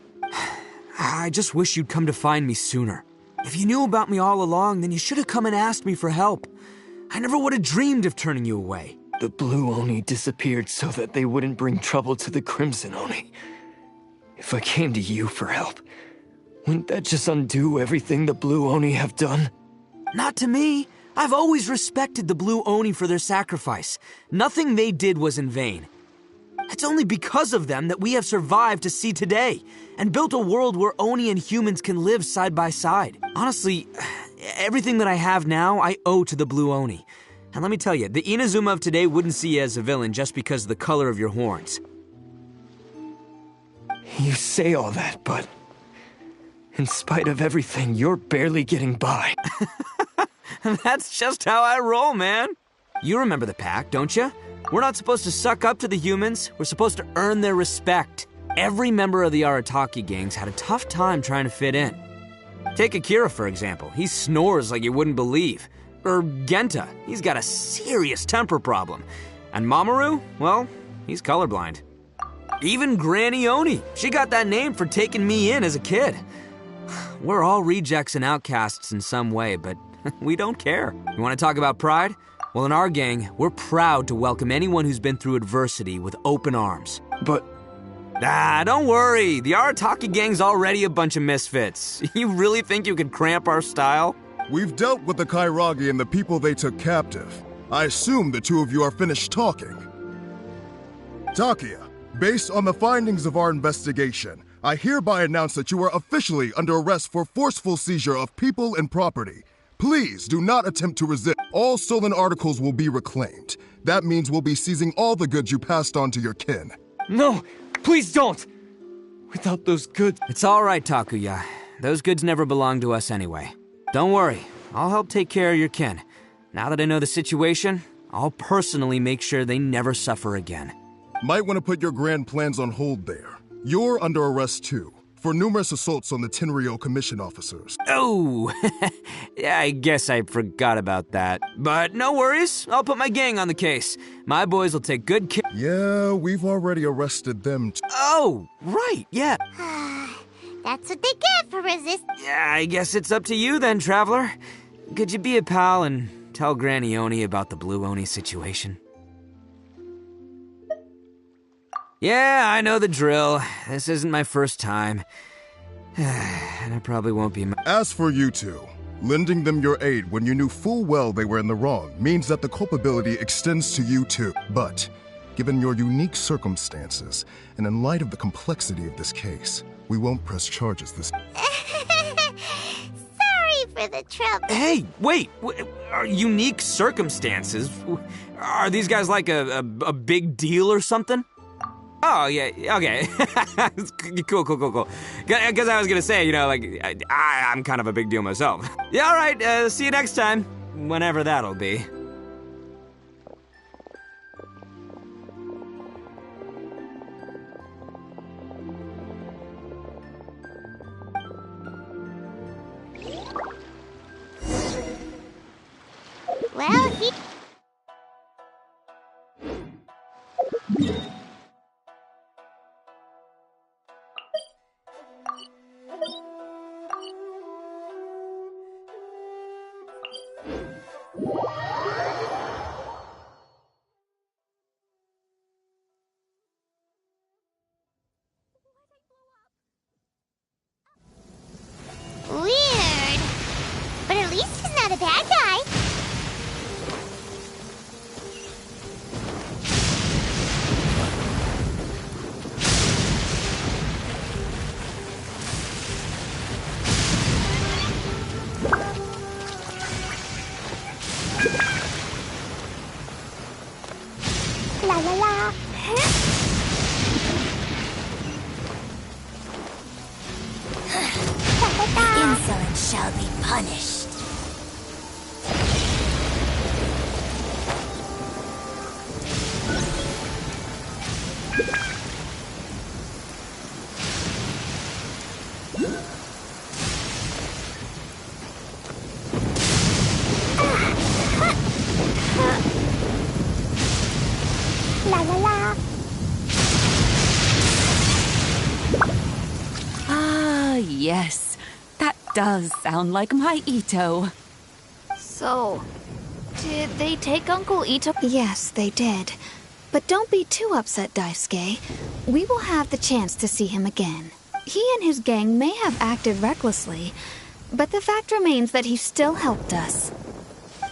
I just wish you'd come to find me sooner. If you knew about me all along, then you should have come and asked me for help. I never would have dreamed of turning you away. The Blue Oni disappeared so that they wouldn't bring trouble to the Crimson Oni. If I came to you for help, wouldn't that just undo everything the Blue Oni have done? Not to me. I've always respected the Blue Oni for their sacrifice. Nothing they did was in vain. It's only because of them that we have survived to see today, and built a world where Oni and humans can live side by side. Honestly, everything that I have now, I owe to the Blue Oni. And let me tell you, the Inazuma of today wouldn't see you as a villain just because of the color of your horns. You say all that, but in spite of everything, you're barely getting by. That's just how I roll, man. You remember the pact, don't you? We're not supposed to suck up to the humans. We're supposed to earn their respect. Every member of the Arataki gangs had a tough time trying to fit in. Take Akira, for example. He snores like you wouldn't believe. Or Genta. He's got a serious temper problem. And Mamoru, well, he's colorblind. Even Granny Oni. She got that name for taking me in as a kid. We're all rejects and outcasts in some way, but we don't care. You want to talk about pride? Well, in our gang, we're proud to welcome anyone who's been through adversity with open arms. But... don't worry. The Arataki gang's already a bunch of misfits. You really think you could cramp our style? We've dealt with the Kairagi and the people they took captive. I assume the two of you are finished talking. Takuya, based on the findings of our investigation, I hereby announce that you are officially under arrest for forceful seizure of people and property. Please do not attempt to resist. All stolen articles will be reclaimed. That means we'll be seizing all the goods you passed on to your kin. No, please don't! Without those goods... It's all right, Takuya. Those goods never belonged to us anyway. Don't worry, I'll help take care of your kin. Now that I know the situation, I'll personally make sure they never suffer again. Might want to put your grand plans on hold there. You're under arrest too, for numerous assaults on the Tenryo commission officers. Oh, yeah, I guess I forgot about that. But no worries, I'll put my gang on the case. My boys will take good care. Yeah, we've already arrested them too. Oh, right, yeah. That's what they get for resisting. Yeah, I guess it's up to you then, Traveler. Could you be a pal and tell Granny Oni about the Blue Oni situation? Yeah, I know the drill. This isn't my first time. And it probably won't be my... As for you two, lending them your aid when you knew full well they were in the wrong means that the culpability extends to you too. But, given your unique circumstances, and in light of the complexity of this case, we won't press charges this... Sorry for the trouble. Hey, wait! Unique circumstances? Are these guys like a big deal or something? Oh, yeah, okay. Cool. Because I was gonna say, you know, like, I'm kind of a big deal myself. Yeah, all right, see you next time. Whenever that'll be. punished. La la la. Ah, yes. That does sound like my Itto. So, did they take Uncle Itto? Yes, they did. But don't be too upset, Daisuke. We will have the chance to see him again. He and his gang may have acted recklessly, but the fact remains that he still helped us.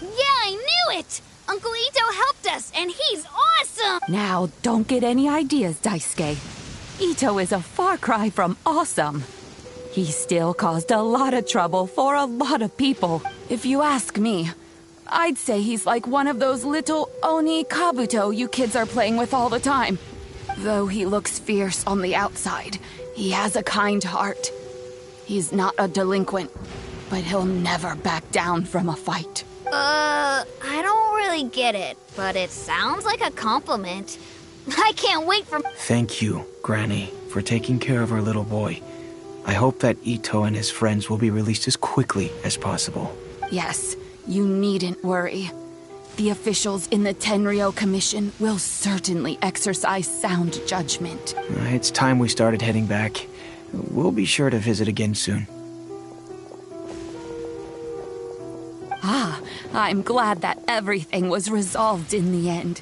Yeah, I knew it! Uncle Itto helped us, and he's awesome! Now, don't get any ideas, Daisuke. Itto is a far cry from awesome. He still caused a lot of trouble for a lot of people. If you ask me, I'd say he's like one of those little Oni Kabuto you kids are playing with all the time. Though he looks fierce on the outside, he has a kind heart. He's not a delinquent, but he'll never back down from a fight. I don't really get it, but it sounds like a compliment. I can't wait for... Thank you, Granny, for taking care of our little boy. I hope that Itto and his friends will be released as quickly as possible. Yes, you needn't worry. The officials in the Tenryo Commission will certainly exercise sound judgment. It's time we started heading back. We'll be sure to visit again soon. Ah, I'm glad that everything was resolved in the end.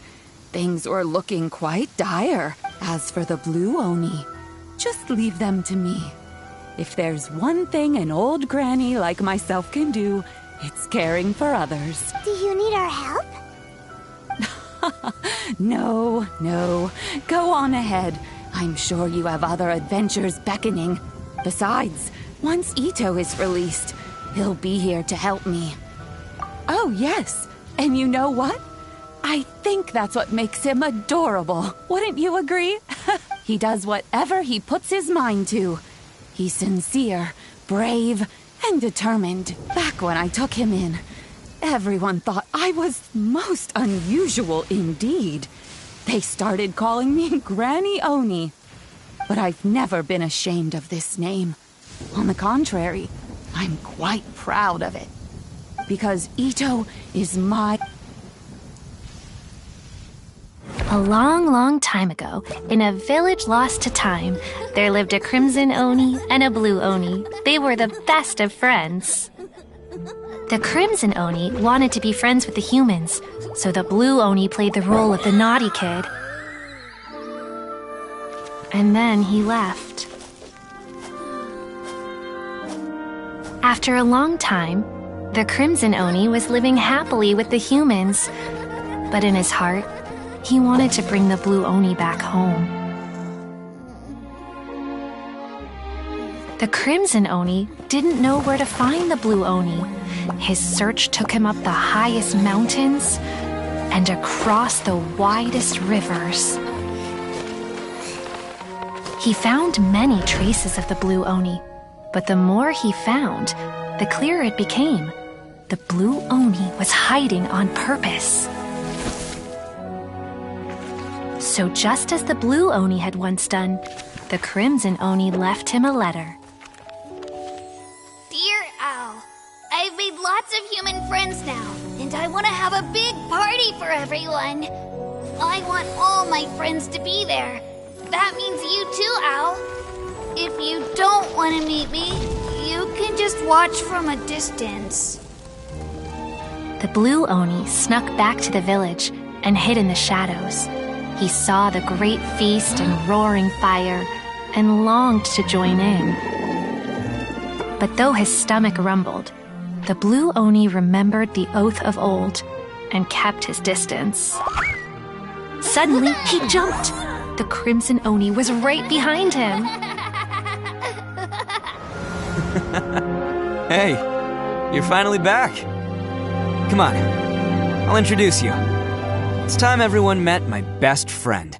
Things were looking quite dire. As for the Blue Oni, just leave them to me. If there's one thing an old granny like myself can do, it's caring for others. Do you need our help? No. Go on ahead. I'm sure you have other adventures beckoning. Besides, once Itto is released, he'll be here to help me. Oh, yes. And you know what? I think that's what makes him adorable. Wouldn't you agree? He does whatever he puts his mind to. He's sincere, brave, and determined. Back when I took him in, everyone thought I was most unusual indeed. They started calling me Granny Oni. But I've never been ashamed of this name. On the contrary, I'm quite proud of it. Because Itto is my... A long, long time ago, in a village lost to time, there lived a Crimson Oni and a Blue Oni. They were the best of friends. The Crimson Oni wanted to be friends with the humans, so the Blue Oni played the role of the naughty kid. And then he left. After a long time, the Crimson Oni was living happily with the humans, but in his heart, he wanted to bring the Blue Oni back home. The Crimson Oni didn't know where to find the Blue Oni. His search took him up the highest mountains and across the widest rivers. He found many traces of the Blue Oni, but the more he found, the clearer it became. The Blue Oni was hiding on purpose. So just as the Blue Oni had once done, the Crimson Oni left him a letter. Dear Al, I've made lots of human friends now, and I want to have a big party for everyone. I want all my friends to be there. That means you too, Al. If you don't want to meet me, you can just watch from a distance. The Blue Oni snuck back to the village and hid in the shadows. He saw the great feast and roaring fire and longed to join in. But though his stomach rumbled, the Blue Oni remembered the oath of old and kept his distance. Suddenly, he jumped. The Crimson Oni was right behind him. Hey, you're finally back. Come on, I'll introduce you. It's time everyone met my best friend.